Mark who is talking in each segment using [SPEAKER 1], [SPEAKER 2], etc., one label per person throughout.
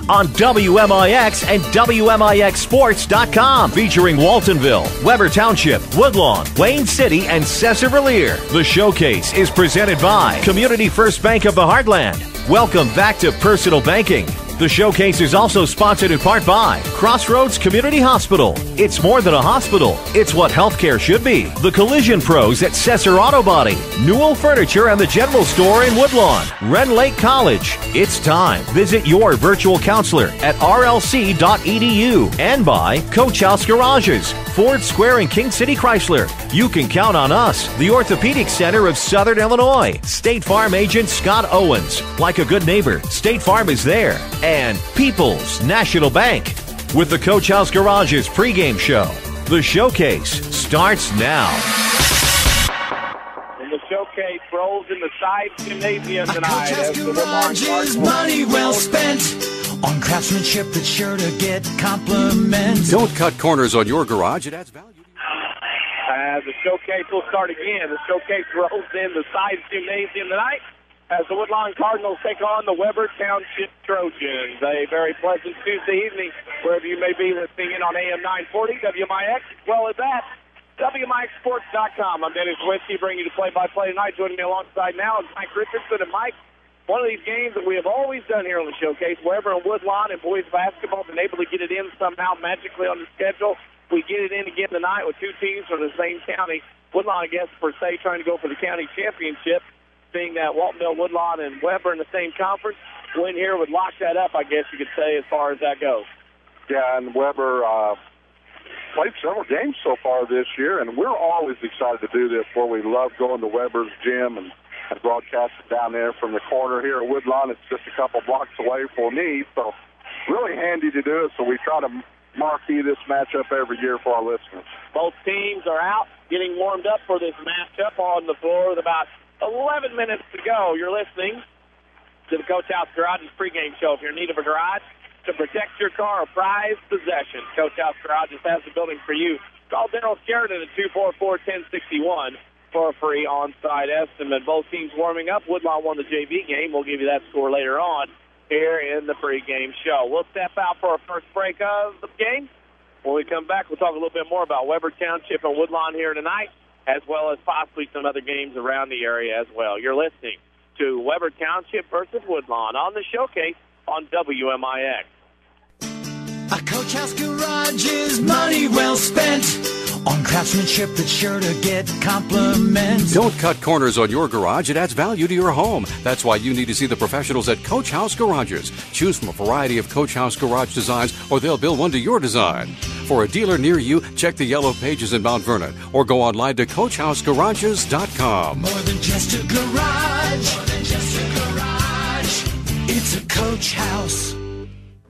[SPEAKER 1] on WMIX and WMIXsports.com. Featuring Waltonville, Webber Township, Woodlawn, Wayne City, and Sesser-Valier. The showcase is presented by Community First Bank of the Heartland. Welcome back to Personal Banking. The showcase is also sponsored in part by Crossroads Community Hospital. It's more than a hospital. It's what healthcare should be. The Collision Pros at Sesser Auto Body. Newell Furniture and the General Store in Woodlawn. Ren Lake College. It's time. Visit your virtual counselor at rlc.edu. And by Coach House Garages. Ford Square and King City Chrysler. You can count on us. The Orthopedic Center of Southern Illinois. State Farm agent Scott Owens. Like a good neighbor, State Farm is there. And People's National Bank. With the Coach House Garages pregame show. The showcase starts now.
[SPEAKER 2] And the showcase rolls in the Sides Gymnasium tonight.
[SPEAKER 3] Coach House Garages, money well spent on craftsmanship that's sure to get compliments.
[SPEAKER 4] Don't cut corners on your garage. It adds value.
[SPEAKER 2] The showcase will start again. The showcase rolls in the Sides Gymnasium tonight as the Woodlawn Cardinals take on the Webber Township Trojans. A very pleasant Tuesday evening, wherever you may be listening in on AM 940, WMIX, as well as that, WMIXsports.com. I'm Dennis Czerwinski, bringing you the play-by-play tonight. Joining me alongside now is Mike Richardson. And Mike, one of these games that we have always done here on the showcase, Webber and Woodlawn and boys basketball, been able to get it in somehow magically on the schedule. We get it in again tonight with two teams from the same county. Woodlawn, I guess, per se, trying to go for the county championship. Being that Waltonville, Woodlawn, and Webber in the same conference, win here would lock that up, I guess you could say, as far as that goes.
[SPEAKER 5] Yeah, and Webber played several games so far this year, and we're always excited to do this, where we love going to Webber's gym and broadcasting down there from the corner here at Woodlawn. It's just a couple blocks away for me, so really handy to do it, so we try to marquee this matchup every year for our listeners.
[SPEAKER 2] Both teams are out getting warmed up for this matchup on the floor with about 11 minutes to go. You're listening to the Coach House Garages pregame show. If you're in need of a garage to protect your car or prized possession, Coach House Garages has the building for you. Call Daryl Sheridan at 244-1061 for a free on-site estimate. Both teams warming up. Woodlawn won the JV game. We'll give you that score later on here in the pregame show. We'll step out for our first break of the game. When we come back, we'll talk a little bit more about Webber Township and Woodlawn here tonight, as well as possibly some other games around the area as well. You're listening to Webber Township versus Woodlawn on the showcase on WMIX.
[SPEAKER 3] A Coach House Garages, money well spent on craftsmanship that's sure to get compliments.
[SPEAKER 4] Don't cut corners on your garage. It adds value to your home. That's why you need to see the professionals at Coach House Garages. Choose from a variety of Coach House garage designs, or they'll build one to your design. For a dealer near you, check the yellow pages in Mount Vernon, or go online to CoachHouseGarages.com.
[SPEAKER 3] More than just a garage. More than just a garage. It's a Coach House.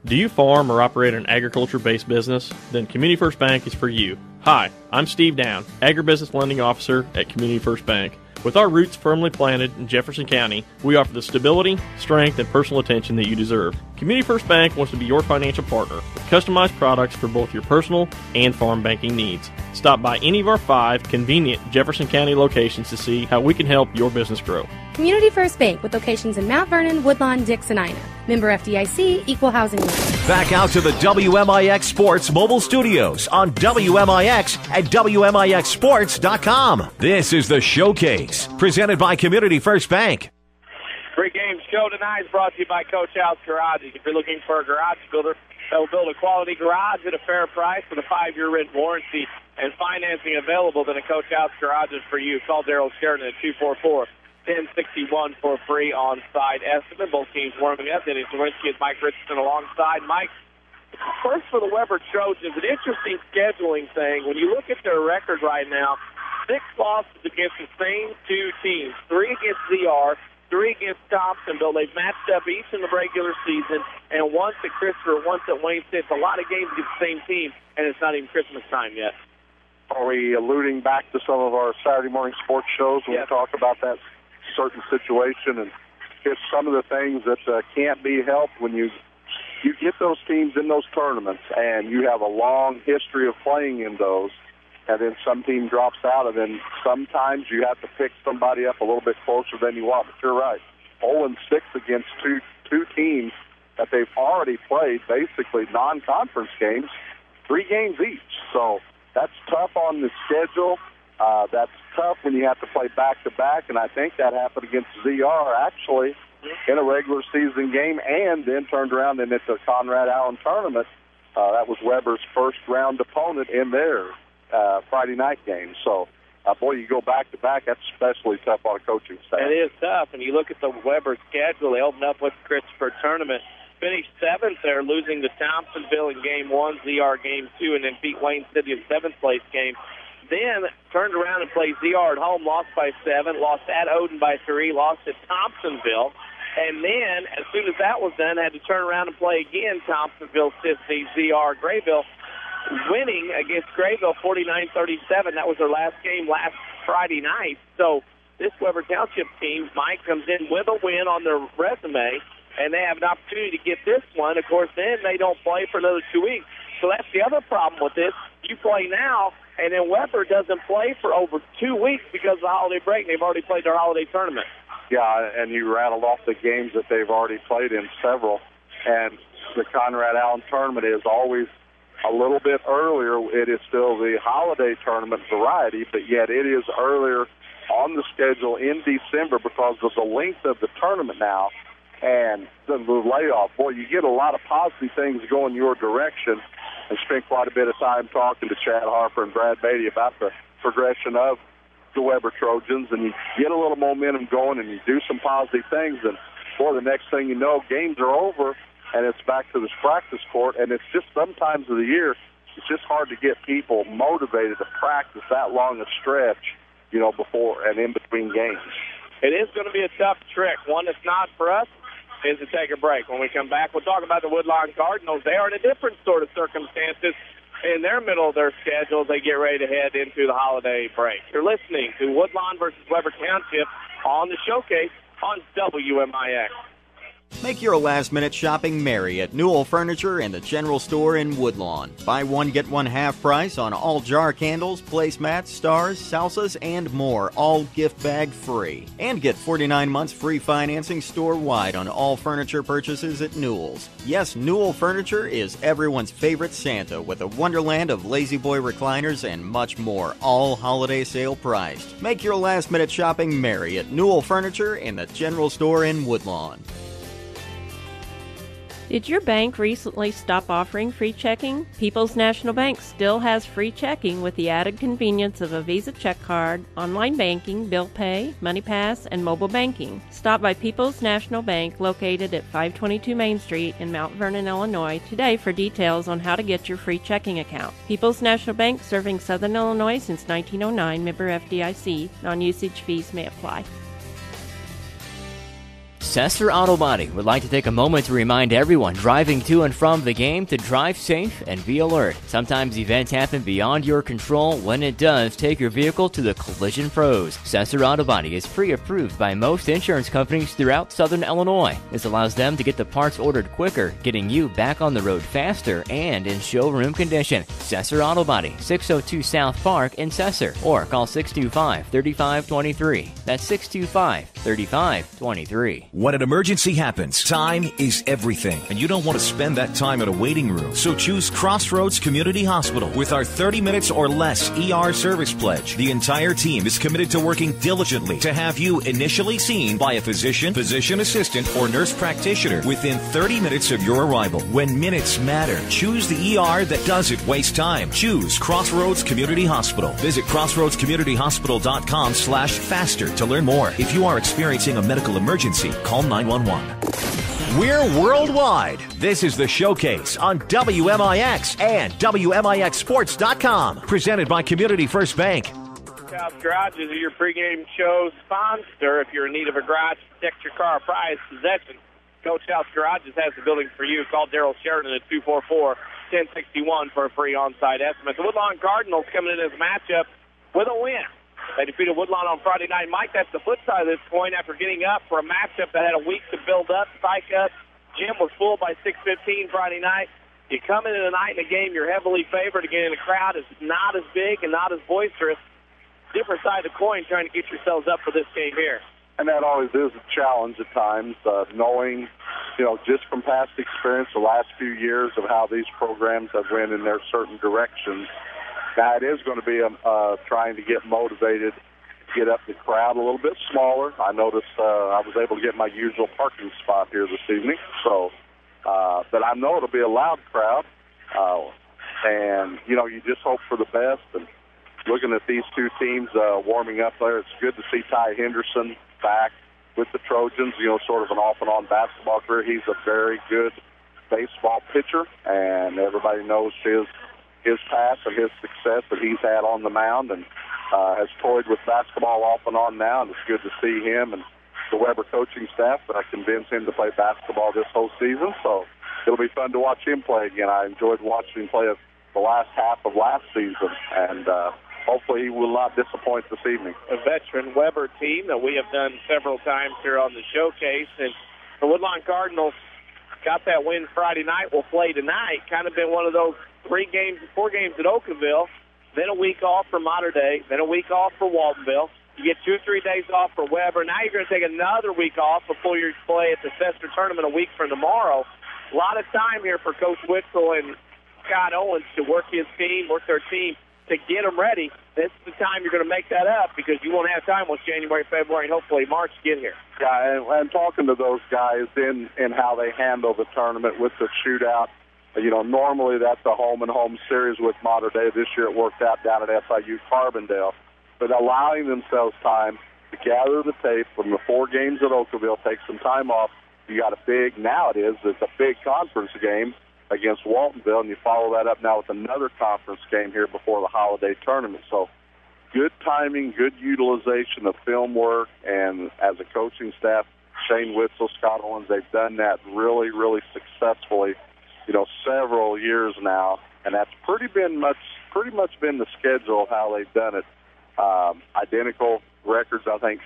[SPEAKER 6] Do you farm or operate an agriculture-based business? Then Community First Bank is for you. Hi, I'm Steve Down, Agribusiness Lending Officer at Community First Bank. With our roots firmly planted in Jefferson County, we offer the stability, strength, and personal attention that you deserve. Community First Bank wants to be your financial partner with customized products for both your personal and farm banking needs. Stop by any of our 5 convenient Jefferson County locations to see how we can help your business grow.
[SPEAKER 7] Community First Bank with locations in Mount Vernon, Woodlawn, Dix, and Ina. Member FDIC, Equal Housing Lender.
[SPEAKER 1] Back out to the WMIX Sports mobile studios on WMIX at WMIXsports.com. This is the showcase, presented by Community First Bank.
[SPEAKER 2] Pre-game show tonight is brought to you by Coach House Garages. If you're looking for a garage builder that will build a quality garage at a fair price with a 5-year written warranty and financing available, then a Coach House Garage is for you. Call Daryl Sheridan at 244-1061 for a free on-site estimate. Both teams warming up. Dennis Czerwinski and Mike Richardson alongside. Mike, first for the Webber Trojans, an interesting scheduling thing. When you look at their record right now, 6 losses against the same 2 teams, 3 against ZR, 3 against Thompsonville. They've matched up each in the regular season, and once at Christopher, once at Wayne State. It's a lot of games against the same team, and it's not even Christmas time yet.
[SPEAKER 5] Are we alluding back to some of our Saturday morning sports shows when we talk about that certain situation? And it's some of the things that can't be helped when you get those teams in those tournaments, and you have a long history of playing in those, and then some team drops out, and then sometimes you have to pick somebody up a little bit closer than you want. But you're right, 0-6 against two teams that they've already played basically non-conference games, 3 games each. So that's tough on the schedule. That's tough when you have to play back-to-back, and I think that happened against ZR actually in a regular season game and then turned around and at the Conrad Allen tournament. That was Webber's first-round opponent in their Friday night game. So, boy, you go back-to-back, that's especially tough on a coaching staff.
[SPEAKER 2] It is tough, and you look at the Webber schedule. They opened up with the Christopher tournament, finished 7th there, losing to Thompsonville in Game 1, ZR Game 2, and then beat Wayne City in 7th-place game. Then turned around and played ZR at home, lost by 7, lost at Odin by 3, lost at Thompsonville. And then, as soon as that was done, had to turn around and play again, Thompsonville, Sissy, ZR, Grayville, winning against Grayville 49-37. That was their last game last Friday night. So this Webber Township team, Mike, comes in with a win on their resume, and they have an opportunity to get this one. Of course, then they don't play for another 2 weeks. So that's the other problem with this. You play now, and then Webber doesn't play for over 2 weeks because of the holiday break. They've already played their holiday tournament.
[SPEAKER 5] Yeah, and you rattled off the games that they've already played in several. And the Conrad Allen tournament is always a little bit earlier. It is still the holiday tournament variety, but yet it is earlier on the schedule in December because of the length of the tournament now and the layoff. Boy, you get a lot of positive things going your direction, and spent quite a bit of time talking to Chad Harper and Brad Beatty about the progression of the Webber Trojans, and you get a little momentum going and you do some positive things, and boy, the next thing you know, games are over and it's back to this practice court, and it's just sometimes of the year, it's just hard to get people motivated to practice that long a stretch, before and in between games.
[SPEAKER 2] It is going to be a tough trick. One that's not for us is to take a break. When we come back, we'll talk about the Woodlawn Cardinals. They are in a different sort of circumstances. In their middle of their schedule, they get ready to head into the holiday break. You're listening to Woodlawn versus Webber Township on the Showcase on WMIX.
[SPEAKER 8] Make your last-minute shopping merry at Newell Furniture and the General Store in Woodlawn. Buy one, get one half price on all jar candles, placemats, stars, salsas, and more, all gift bag free. And get 49 months free financing store-wide on all furniture purchases at Newell's. Yes, Newell Furniture is everyone's favorite Santa with a wonderland of Lazy Boy recliners and much more, all holiday sale priced. Make your last-minute shopping merry at Newell Furniture and the General Store in Woodlawn.
[SPEAKER 9] Did your bank recently stop offering free checking? People's National Bank still has free checking with the added convenience of a Visa check card, online banking, bill pay, money pass, and mobile banking. Stop by People's National Bank located at 522 Main Street in Mount Vernon, Illinois today for details on how to get your free checking account. People's National Bank, serving Southern Illinois since 1909, member FDIC. Non-usage fees may apply.
[SPEAKER 10] Sesser Auto Body would like to take a moment to remind everyone driving to and from the game to drive safe and be alert. Sometimes events happen beyond your control. When it does, take your vehicle to the Collision Pros. Sesser Auto Body is pre-approved by most insurance companies throughout Southern Illinois. This allows them to get the parts ordered quicker, getting you back on the road faster and in showroom condition. Sesser Auto Body, 602 South Park in Sesser, or call 625-3523. That's 625-3523.
[SPEAKER 11] When an emergency happens, time is everything, and you don't want to spend that time in a waiting room. So choose Crossroads Community Hospital. With our 30 minutes or less ER service pledge, the entire team is committed to working diligently to have you initially seen by a physician, physician assistant, or nurse practitioner within 30 minutes of your arrival. When minutes matter, choose the ER that doesn't waste time. Choose Crossroads Community Hospital. Visit crossroadscommunityhospital.com/faster to learn more. If you are experiencing a medical emergency, call 911.
[SPEAKER 1] We're worldwide. This is the Showcase on WMIX and WMIXsports.com. Presented by Community First Bank.
[SPEAKER 2] House Garages are your pregame show sponsor. If you're in need of a garage, protect your car, prize, possession, Coach House Garages has the building for you. Call Daryl Sheridan at 244-1061 for a free on-site estimate. The Woodlawn Cardinals coming in as a matchup with a win. They defeated Woodlawn on Friday night. Mike, that's the flip side of this coin after getting up for a matchup that had a week to build up, psych up. Gym was full by 6:15 Friday night. You come into the night in the game, you're heavily favored. Again, the crowd is not as big and not as boisterous. Different side of the coin trying to get yourselves up for this game here.
[SPEAKER 5] And that always is a challenge at times, knowing, just from past experience the last few years of how these programs have went in their certain directions. Now, it is going to be trying to get motivated, get up the crowd a little bit smaller. I noticed I was able to get my usual parking spot here this evening. So, but I know it'll be a loud crowd. And, you just hope for the best. And looking at these two teams warming up there, it's good to see Ty Henderson back with the Trojans, sort of an off-and-on basketball career. He's a very good baseball pitcher, and everybody knows his past and his success that he's had on the mound, and has toyed with basketball off and on now, and it's good to see him and the Webber coaching staff convince him to play basketball this whole season. So it'll be fun to watch him play again. I enjoyed watching him play the last half of last season, and hopefully he will not disappoint this evening.
[SPEAKER 2] A veteran Webber team that we have done several times here on the showcase, and the Woodlawn Cardinals got that win Friday night. Will play tonight. Kind of been one of those 4 games at Oakville, then a week off for Mater Dei, then a week off for Waltonville. You get 2 or 3 days off for Webber. Now you're going to take another week off before you play at the Sesser tournament a week from tomorrow. A lot of time here for Coach Witzel and Scott Owens to work their team to get them ready. This is the time you're going to make that up, because you won't have time once January, February, and hopefully March to get here.
[SPEAKER 5] Yeah, and talking to those guys in how they handle the tournament with the shootout, normally that's a home-and-home series with Mater Dei. This year it worked out down at SIU Carbondale. But allowing themselves time to gather the tape from the 4 games at Oakville, take some time off. You got it's a big conference game against Waltonville, and you follow that up now with another conference game here before the holiday tournament. So good timing, good utilization of film work, and as a coaching staff, Shane Witzel, Scott Owens, they've done that really, really successfully, several years now, and that's pretty much been the schedule of how they've done it. Identical records, I think,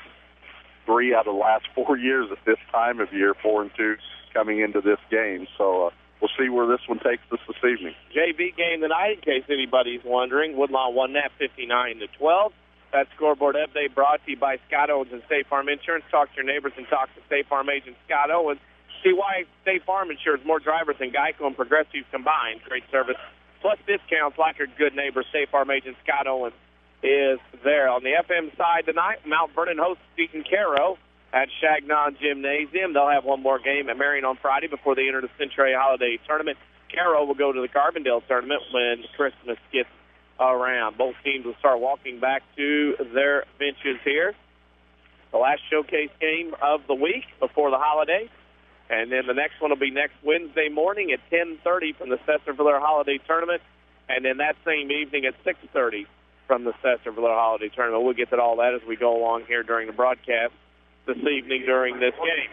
[SPEAKER 5] 3 out of the last 4 years at this time of year, 4-2 coming into this game. So we'll see where this one takes us this evening.
[SPEAKER 2] JV game tonight, in case anybody's wondering. Woodlawn won that 59-12. That scoreboard update brought to you by Scott Owens and State Farm Insurance. Talk to your neighbors and talk to State Farm agent Scott Owens. See why State Farm insures more drivers than Geico and Progressive combined. Great service, plus discounts like your good neighbor State Farm agent Scott Owens is there. On the FM side tonight, Mount Vernon hosts Seton Caro at Chagnon Gymnasium. They'll have one more game at Marion on Friday before they enter the Century Holiday Tournament. Caro will go to the Carbondale Tournament when Christmas gets around. Both teams will start walking back to their benches here. The last showcase game of the week before the holidays. And then the next one will be next Wednesday morning at 10:30 from the Sesser-Valier Holiday Tournament. And then that same evening at 6:30 from the Sesser-Valier Holiday Tournament. We'll get to all that as we go along here during the broadcast this evening during this game.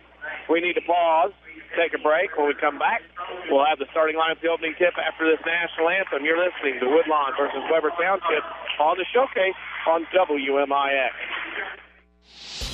[SPEAKER 2] We need to pause, take a break. When we come back, we'll have the starting lineup, the opening tip after this national anthem. You're listening to Woodlawn versus Webber Township on the showcase on WMIX.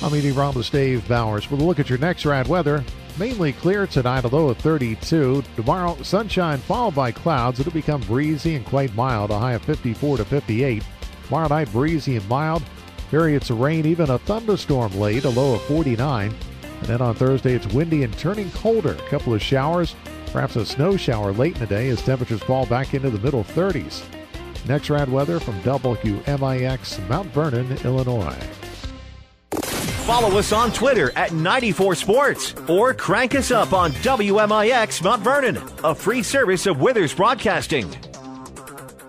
[SPEAKER 12] I'm meteorologist Dave Bowers with a look at your next rad weather. Mainly clear tonight, a low of 32. Tomorrow, sunshine followed by clouds. It'll become breezy and quite mild, a high of 54 to 58. Tomorrow night, breezy and mild. Periods of rain, even a thunderstorm late, a low of 49. And then on Thursday, it's windy and turning colder. A couple of showers, perhaps a snow shower late in the day as temperatures fall back into the middle 30s. Next rad weather from WMIX, Mount Vernon, Illinois.
[SPEAKER 1] Follow us on Twitter at 94Sports or crank us up on WMIX Mount Vernon, a free service of Withers Broadcasting.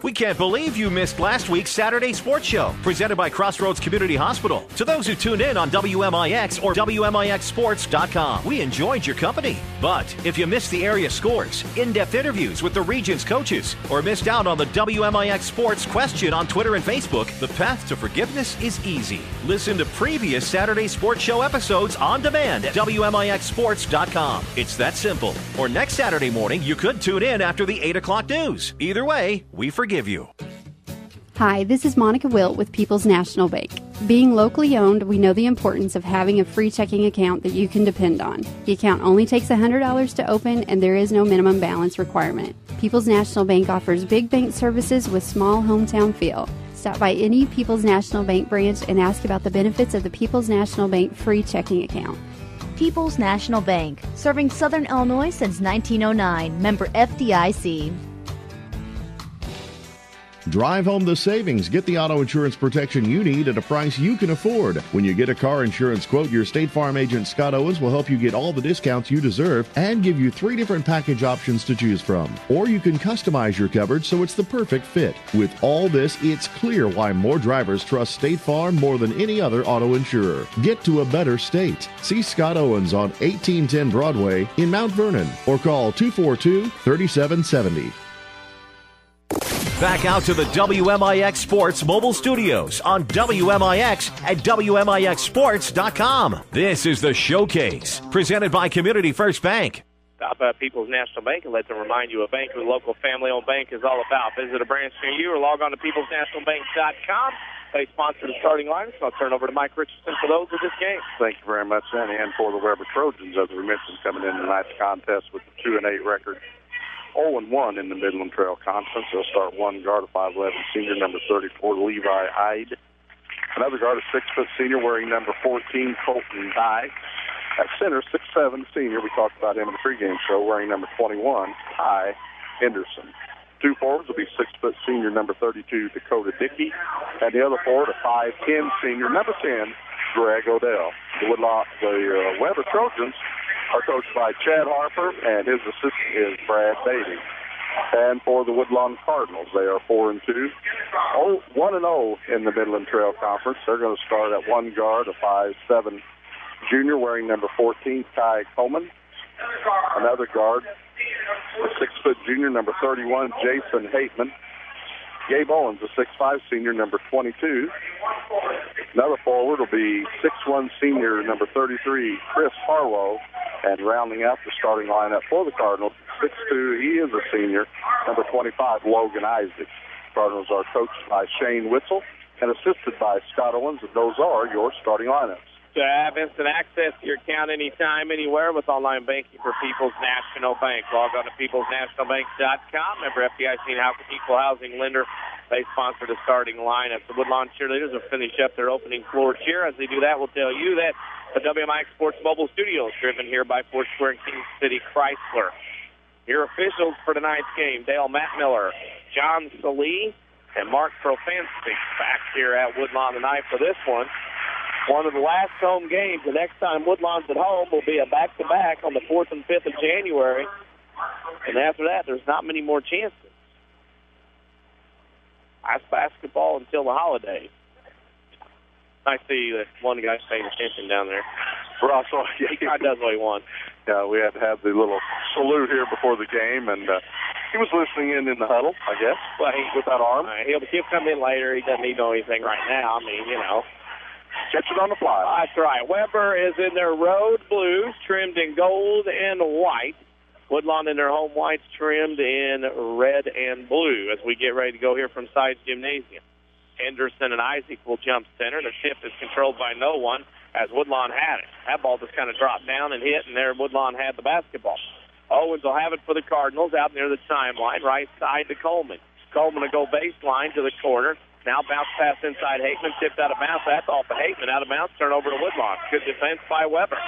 [SPEAKER 1] We can't believe you missed last week's Saturday Sports Show, presented by Crossroads Community Hospital. To those who tuned in on WMIX or WMIXsports.com, we enjoyed your company. But if you missed the area scores, in-depth interviews with the region's coaches, or missed out on the WMIX Sports question on Twitter and Facebook, the path to forgiveness is easy. Listen to previous Saturday Sports Show episodes on demand at WMIXsports.com. It's that simple. Or next Saturday morning, you could tune in after the 8 o'clock news. Either way, we forgive you.
[SPEAKER 13] Hi, this is Monica Wilt with People's National Bank. Being locally owned, we know the importance of having a free checking account that you can depend on. The account only takes $100 to open, and there is no minimum balance requirement. People's National Bank offers big bank services with small hometown feel. Stop by any People's National Bank branch and ask about the benefits of the People's National Bank free checking account.
[SPEAKER 14] People's National Bank, serving Southern Illinois since 1909. Member FDIC.
[SPEAKER 15] Drive home the savings. Get the auto insurance protection you need at a price you can afford. When you get a car insurance quote, your State Farm agent Scott Owens will help you get all the discounts you deserve and give you 3 different package options to choose from. Or you can customize your coverage so it's the perfect fit. With all this, it's clear why more drivers trust State Farm more than any other auto insurer. Get to a better state. See Scott Owens on 1810 Broadway in Mount Vernon or call 242-3770.
[SPEAKER 1] Back out to the WMIX Sports mobile studios on WMIX at WMIXsports.com. This is the Showcase, presented by Community First Bank.
[SPEAKER 2] Stop at People's National Bank and let them remind you a bank with a local family-owned bank is all about. Visit a branch near you or log on to peoplesnationalbank.com. They sponsor the starting line, so I'll turn over to Mike Richardson for those of this game.
[SPEAKER 5] Thank you very much, Sandy, and for the Webber Trojans, as we mentioned, coming in tonight's contest with the 2-8 record. 0-1 in the Midland Trail Conference. They'll start one guard, a 5'11", senior, number 34, Levi Hyde. Another guard, a 6-foot senior, wearing number 14, Colton Dye. At center, 6'7", senior, we talked about him in the pregame show, wearing number 21, Ty Henderson. 2 forwards will be 6-foot senior, number 32, Dakota Dickey. And the other forward, a 5'10", senior, number 10, Greg Odell. The Webber Trojans are coached by Chad Harper, and his assistant is Brad Beatty. And for the Woodlawn Cardinals, they are 4-2, 1-0 in the Midland Trail Conference. They're going to start at one guard, a 5'7" junior, wearing number 14, Ty Coleman. Another guard, a 6-foot junior, number 31, Jason Hateman. Gabe Owens, a 6'5" senior, number 22. Another forward will be 6'1" senior, number 33, Chris Harlow. And rounding out the starting lineup for the Cardinals, 6'2", he is a senior, number 25, Logan Isaac. Cardinals are coached by Shane Witzel and assisted by Scott Owens, and those are your starting lineups.
[SPEAKER 2] To have instant access to your account anytime, anywhere with online banking for People's National Bank. Log on to peoplesnationalbank.com. Member FDIC and Equal Housing Lender. They sponsor the starting lineup. The Woodlawn Cheerleaders will finish up their opening floor cheer. As they do that, we'll tell you that the WMIX Sports Mobile Studios, driven here by Foursquare and King City Chrysler. Your officials for tonight's game, Dale Matt Miller, John Salee, and Mark Profanski back here at Woodlawn tonight for this one. One of the last home games. The next time Woodlawn's at home will be a back-to-back on the 4th and 5th of January. And after that, there's not many more chances. Ice basketball until the holidays. I see that one guy's paying attention down there.
[SPEAKER 5] Ross,
[SPEAKER 2] he kind of does what he wants.
[SPEAKER 5] Yeah, we had to have the little salute here before the game, and he was listening in the huddle, I guess, with that arm.
[SPEAKER 2] He'll come in later. He doesn't need to know anything right now. I mean,
[SPEAKER 5] catch it on the fly.
[SPEAKER 2] That's right. Webber is in their road blues, trimmed in gold and white. Woodlawn in their home whites, trimmed in red and blue as we get ready to go here from Sides Gymnasium. Henderson and Isaac will jump center. The tip is controlled by no one as Woodlawn had it. That ball just kind of dropped down and hit, and there Woodlawn had the basketball. Owens will have it for the Cardinals out near the timeline, right side to Coleman. Coleman will go baseline to the corner. Now bounce pass inside Hateman, tipped out of bounds. That's off of Hateman, out of bounds, turn over to Woodlawn. Good defense by Webber.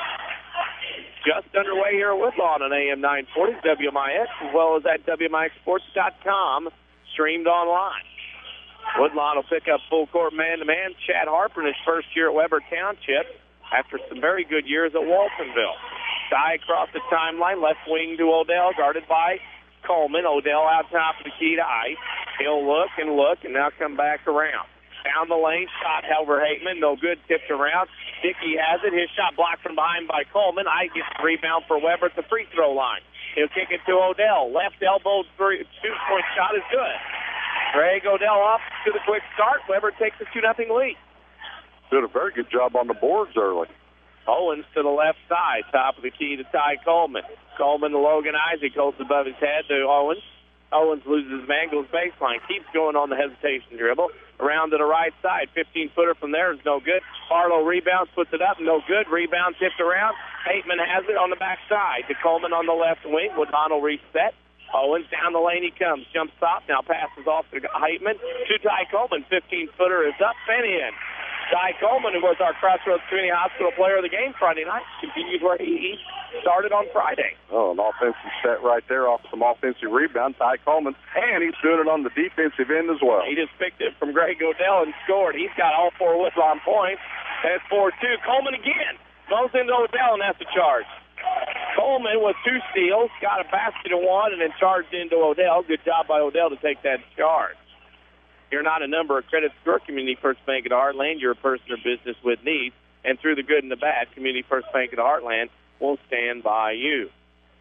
[SPEAKER 2] Just underway here at Woodlawn on AM 940 WMIX, as well as at WMIXsports.com, streamed online. Woodlawn will pick up full court man-to-man. Chad Harper in his first year at Weber Township after some very good years at Waltonville. Sky across the timeline, left wing to Odell, guarded by Coleman. Odell out top of the key to Ice. He'll look and now come back around. Down the lane, shot over Hateman, no good, tipped around. Dickey has it, his shot blocked from behind by Coleman. Ice gets the rebound for Webber at the free throw line. He'll kick it to Odell. Left elbow two-point shot is good. Greg Odell off to the quick start. Webber takes a 2-0 lead.
[SPEAKER 5] Did a very good job on the boards early.
[SPEAKER 2] Owens to the left side, top of the key to Ty Coleman. Coleman to Logan Isaac, holds above his head to Owens. Owens loses his man, goes baseline, keeps going on the hesitation dribble. Around to the right side, 15-footer from there is no good. Harlow rebounds, puts it up, no good. Rebound tipped around. Hateman has it on the back side to Coleman on the left wing. Woodlawn will reset. Owens down the lane he comes. Jump stop. Now passes off to Heitman. To Ty Coleman. 15-footer is up and in. Ty Coleman, who was our Crossroads Community Hospital Player of the Game Friday night, continues where he started on Friday.
[SPEAKER 5] Oh, an offensive set right there off some offensive rebound. Ty Coleman, and he's doing it on the defensive end as well.
[SPEAKER 2] He just picked it from Greg Odell and scored. He's got all 4 Woodlawn points. And it's 4-2. Coleman again. Goes into Odell, and that's a charge. Coleman with 2 steals, got a basket of 1, and then charged into Odell. Good job by Odell to take that charge. You're not a number or credit score. Community First Bank of the Heartland. You're a person or business with needs. And through the good and the bad, Community First Bank of the Heartland will stand by you.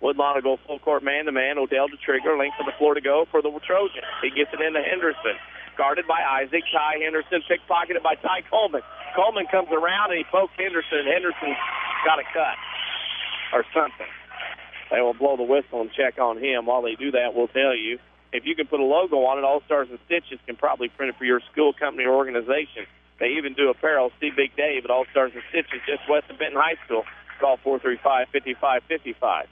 [SPEAKER 2] Woodlawn will go full court man-to-man. Odell to trigger. Length of the floor to go for the Trojans. He gets it into Henderson. Guarded by Isaac. Ty Henderson pickpocketed by Ty Coleman. Coleman comes around and he pokes Henderson. Henderson's got a cut or something. They will blow the whistle and check on him. While they do that, we'll tell you, if you can put a logo on it, All Stars and Stitches can probably print it for your school, company, or organization. They even do apparel. See Big Dave at All Stars and Stitches just west of Benton High School. Call 435-5555.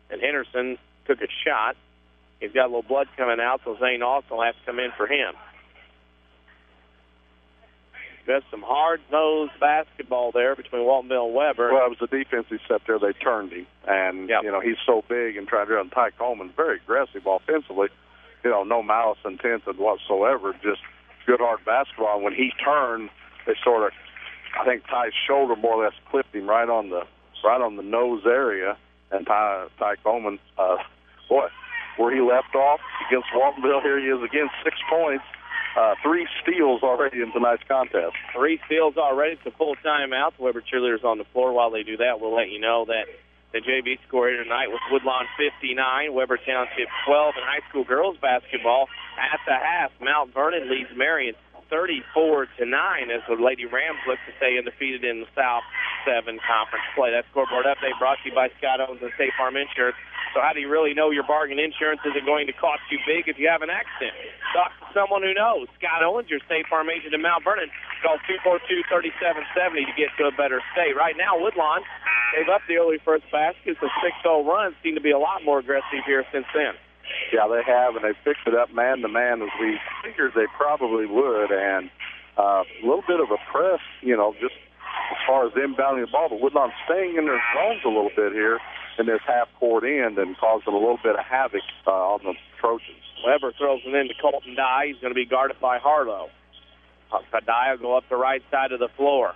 [SPEAKER 2] And Henderson took a shot. He's got a little blood coming out, so Zane Austin will have to come in for him. There's some hard-nosed basketball there between Waltonville and Webber.
[SPEAKER 5] Well, it was a defensive set there. They turned him. And, you know, he's so big and tried to run. Ty Coleman, very aggressive offensively. You know, no malice intended whatsoever, just good hard basketball. And when he turned, they sort of, I think Ty's shoulder more or less clipped him right on the nose area. And Ty Coleman, where he left off against Waltonville, here he is again, 6 points. 3 steals already in tonight's contest.
[SPEAKER 2] 3 steals already. It's a full timeout. The Webber cheerleaders on the floor. While they do that, we'll let you know that the JV score here tonight was Woodlawn 59, Webber Township 12, and high school girls basketball at the half. Mount Vernon leads Marion 34-9 as the Lady Rams look to stay undefeated in the South 7 conference play. That scoreboard update brought to you by Scott Owens and State Farm Insurance. So how do you really know your bargain insurance isn't going to cost you big if you have an accident? Talk to someone who knows. Scott Owens, your State Farm agent in Mount Vernon. Call 242-3770 to get to a better state. Right now, Woodlawn gave up the early first basket. The 6-0 run seemed to be a lot more aggressive here since then.
[SPEAKER 5] Yeah, they have, and they picked it up man-to-man as we figured they probably would. And a little bit of a press, you know, just as far as inbounding the ball. But Woodlawn staying in their zones a little bit here in this half-court end and causing a little bit of havoc on the Trojans.
[SPEAKER 2] Webber throws it into Colton Dye. He's going to be guarded by Harlow. Dye will go up the right side of the floor.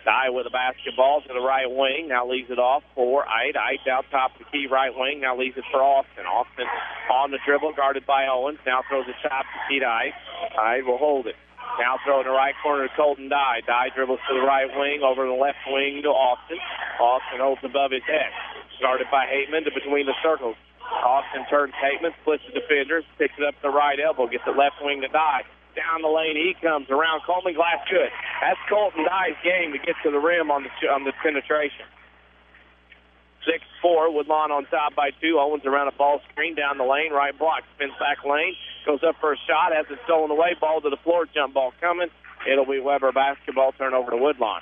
[SPEAKER 2] Dye with the basketball to the right wing. Now leaves it off for Ide. Ide down top of the key right wing. Now leaves it for Austin. Austin on the dribble, guarded by Owens. Now throws a shot to key to Ide. Ide will hold it. Now throw in the right corner to Colton Dye. Dye dribbles to the right wing, over the left wing to Austin. Austin holds above his head. Guarded by Hateman to between the circles. Austin turns Hateman, splits the defenders, picks it up to the right elbow, gets the left wing to Dye. Down the lane he comes around Coleman. Glass good. That's Colton Dye's game to get to the rim on the penetration. 6-4, Woodlawn on top by 2. Owens around a ball screen down the lane, right block, spins back lane, goes up for a shot, has it stolen away, ball to the floor, jump ball coming. It'll be Webber basketball, turnover to Woodlawn.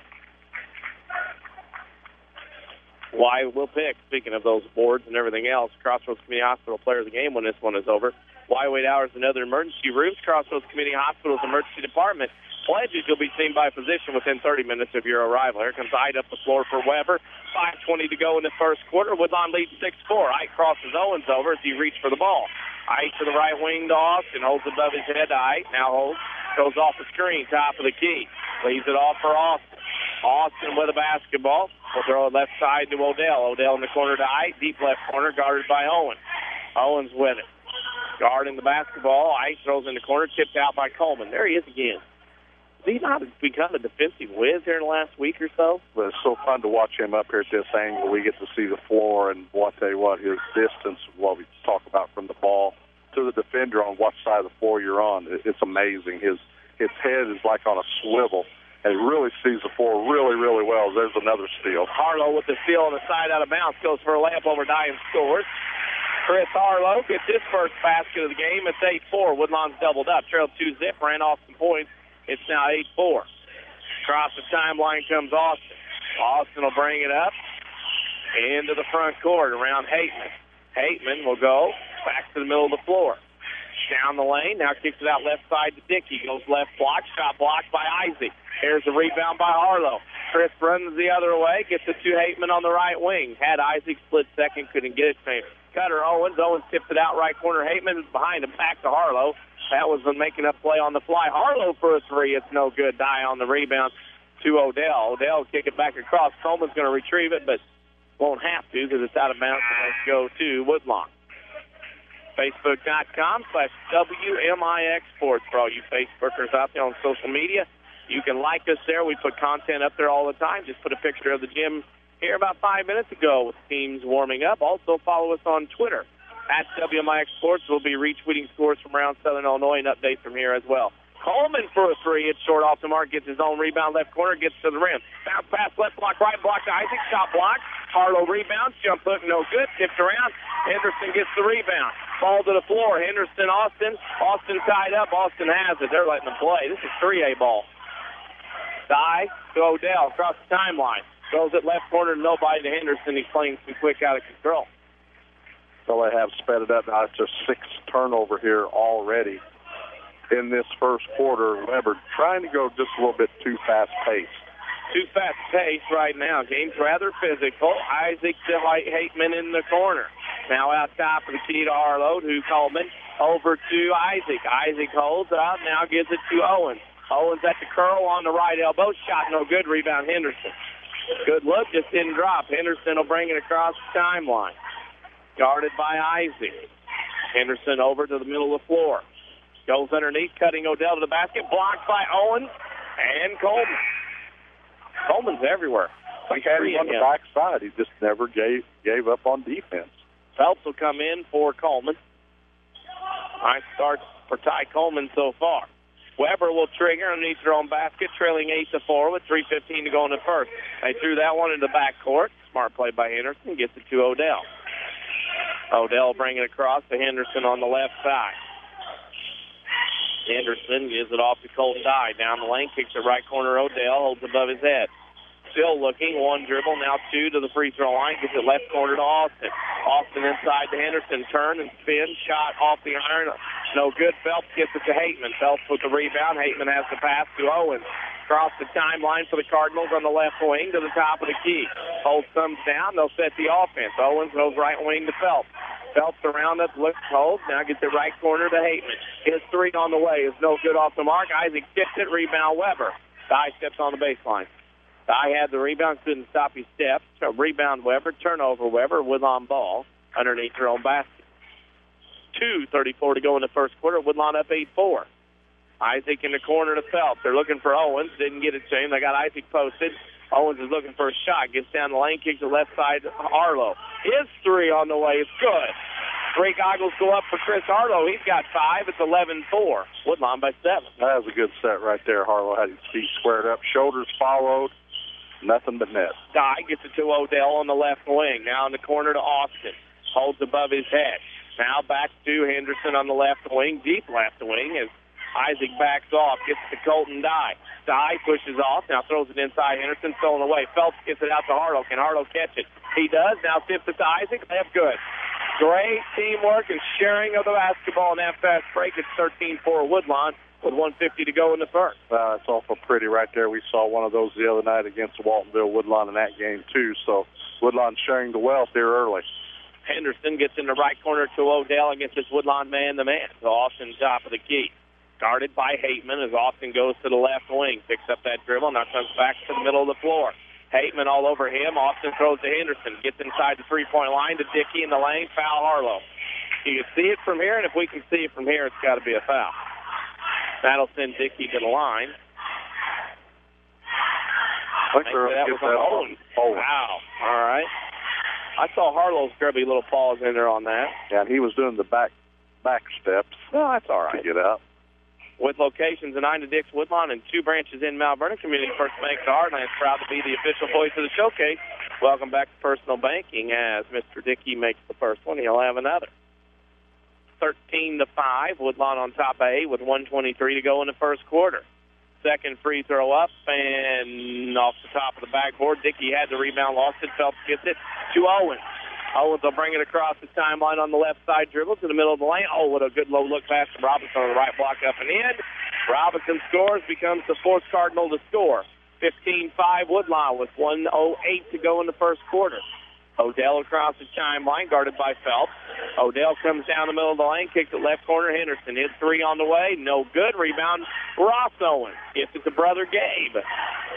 [SPEAKER 2] Why we'll pick, speaking of those boards and everything else, Crossroads Community Hospital player of the game when this one is over. Why wait hours and other emergency rooms? Crossroads Community Hospital's emergency department pledges you'll be seen by a physician within 30 minutes of your arrival. Here comes Ide up the floor for Webber. 5:20 to go in the first quarter. Woodlawn leads 6-4. Ide crosses Owens over as he reaches for the ball. Ide to the right wing to Austin. Holds above his head to Ide. Now holds. Goes off the screen, top of the key. Leaves it off for Austin. Austin with a basketball. Will throw it left side to Odell. Odell in the corner to Ide. Deep left corner, guarded by Owens. Owens with it. Guarding the basketball. Ide throws in the corner, tipped out by Coleman. There he is again. Has he not become a defensive whiz here in the last week or so?
[SPEAKER 5] But it's so fun to watch him up here at this angle. We get to see the floor, and I'll tell you what, his distance, what we talk about from the ball to the defender on what side of the floor you're on, it's amazing. His head is like on a swivel, and he really sees the floor really, really well. There's another steal.
[SPEAKER 2] Harlow with the steal on the side out of bounds, goes for a layup over Dye and scores. Chris Harlow gets his first basket of the game. It's 8-4. Woodlawn's doubled up. Trailed 2-zip, ran off some points. It's now 8-4. Across the timeline comes Austin. Austin will bring it up into the front court around Hateman. Hateman will go back to the middle of the floor. Down the lane, now kicks it out left side to Dickey. Goes left block, shot blocked by Isaac. Here's the rebound by Harlow. Chris runs the other way, gets it to Hateman on the right wing. Had Isaac split second, couldn't get it to him. Cutter Owens. Owens tips it out right corner. Hateman is behind him, back to Harlow. That was making a play on the fly. Harlow for a three. It's no good. Dye on the rebound to Odell. Odell will kick it back across. Coleman's going to retrieve it, but won't have to because it's out of bounds. Let's go to Woodlawn. Facebook.com/WMIX Sports for all you Facebookers out there on social media. You can like us there. We put content up there all the time. Just put a picture of the gym here about 5 minutes ago with teams warming up. Also follow us on Twitter at WMIX Sports. We'll be retweeting scores from around Southern Illinois and updates from here as well. Coleman for a three. It's short off the mark. Gets his own rebound left corner. Gets to the rim. Bounce pass left block, right block to Isaac. Shot block. Harlow rebounds. Jump hook no good. Tipped around. Henderson gets the rebound. Ball to the floor. Henderson, Austin. Austin tied up. Austin has it. They're letting them play. This is 3A ball. Dye to Odell across the timeline. Throws it left corner to nobody to Henderson. He's playing too quick, out of control.
[SPEAKER 5] So they have sped it up. Now it's a 6th turnover here already in this first quarter. Webber trying to go just a little bit too fast-paced.
[SPEAKER 2] Too fast-paced right now. Game's rather physical. Isaac Hateman in the corner. Now out top of the key to Harlow, to Coleman. Over to Isaac. Isaac holds out. Now gives it to Owens. Owens at the curl on the right elbow. Shot no good. Rebound Henderson. Good look. Just didn't drop. Henderson will bring it across the timeline. Guarded by Isaac. Henderson over to the middle of the floor. Goes underneath, cutting Odell to the basket. Blocked by Owens and Coleman. Coleman's everywhere.
[SPEAKER 5] He had him on the backside. He just never gave up on defense.
[SPEAKER 2] Phelps will come in for Coleman. Nice start for Ty Coleman so far. Webber will trigger underneath their own basket, trailing 8-4 with 3:15 to go in the first. They threw that one into the backcourt. Smart play by Henderson. Gets it to Odell. Odell bringing it across to Henderson on the left side. Henderson gives it off to Colton Dye. Down the lane, kicks it right corner. Odell holds above his head. Still looking, one dribble, now two to the free throw line. Gets it left corner to Austin. Austin inside to Henderson. Turn and spin. Shot off the iron. No good. Phelps gets it to Hateman. Phelps with the rebound. Hateman has the pass to Owens. Across the timeline for the Cardinals on the left wing to the top of the key. Holds thumbs down. They'll set the offense. Owens goes right wing to Phelps. Phelps around us, looks, holds. Now gets it right corner to Hateman. His three on the way is no good off the mark. Isaac tips it. Rebound Webber. Dye steps on the baseline. Dye had the rebound, couldn't stop his steps. So rebound Webber, turnover Webber, Woodlawn ball underneath their own basket. 2:34 to go in the first quarter. Woodlawn up 8-4. Isaac in the corner to Phelps. They're looking for Owens. Didn't get it to him. They got Isaac posted. Owens is looking for a shot. Gets down the lane, kicks the left side to Harlow. His three on the way is good. Three goggles go up for Chris Harlow. He's got 5. It's 11-4. Woodlawn by 7.
[SPEAKER 5] That was a good set right there. Harlow had his feet squared up. Shoulders followed. Nothing but net.
[SPEAKER 2] Dye gets it to Odell on the left wing. Now in the corner to Austin. Holds above his head. Now back to Henderson on the left wing. Deep left wing as Isaac backs off. Gets it to Colton Dye. Dye pushes off. Now throws it inside Henderson. Stolen away. Phelps gets it out to Harlow. Can Harlow catch it? He does. Now tips it to Isaac. Left good. Great teamwork and sharing of the basketball in that fast break. It's 13-4 Woodlawn with 1:50 to go in the first.
[SPEAKER 5] It's awful pretty right there. We saw one of those the other night against Waltonville Woodlawn in that game, too. So Woodlawn sharing the wealth here early.
[SPEAKER 2] Henderson gets in the right corner to Odell against this Woodlawn man-to-man. So Austin top of the key. Guarded by Hateman as Austin goes to the left wing. Picks up that dribble. Now comes back to the middle of the floor. Hateman all over him. Austin throws to Henderson. Gets inside the three-point line to Dickey in the lane. Foul Harlow. You can see it from here, and if we can see it from here, it's got to be a foul. That'll send Dickey to the line. I think that was on Owens. Wow. All right. I saw Harlow's grubby little paws in there on that.
[SPEAKER 5] Yeah, and he was doing the back steps.
[SPEAKER 2] Well, that's all right.
[SPEAKER 5] To get up.
[SPEAKER 2] With locations in Ina Dix, Woodlawn, and 2 branches in Mount Vernon, Community First Bank of the Heartland is proud to be the official voice of the showcase. Welcome back to Personal Banking as Mr. Dickey makes the first one. He'll have another. 13-5, Woodlawn on top of 8 with 1:23 to go in the first quarter. Second free throw up and off the top of the backboard. Dickey had the rebound, lost it. Phelps gets it to Owens. Owens will bring it across the timeline on the left side, dribble to the middle of the lane. Oh, what a good low look pass from Robinson on the right block up and in. Robinson scores, becomes the fourth Cardinal to score. 15-5 Woodlawn with 1:08 to go in the first quarter. Odell across the timeline, guarded by Phelps. Odell comes down the middle of the lane, kicks it left corner. Henderson hit three on the way. No good. Rebound, Ross Owens. Gets it to brother Gabe.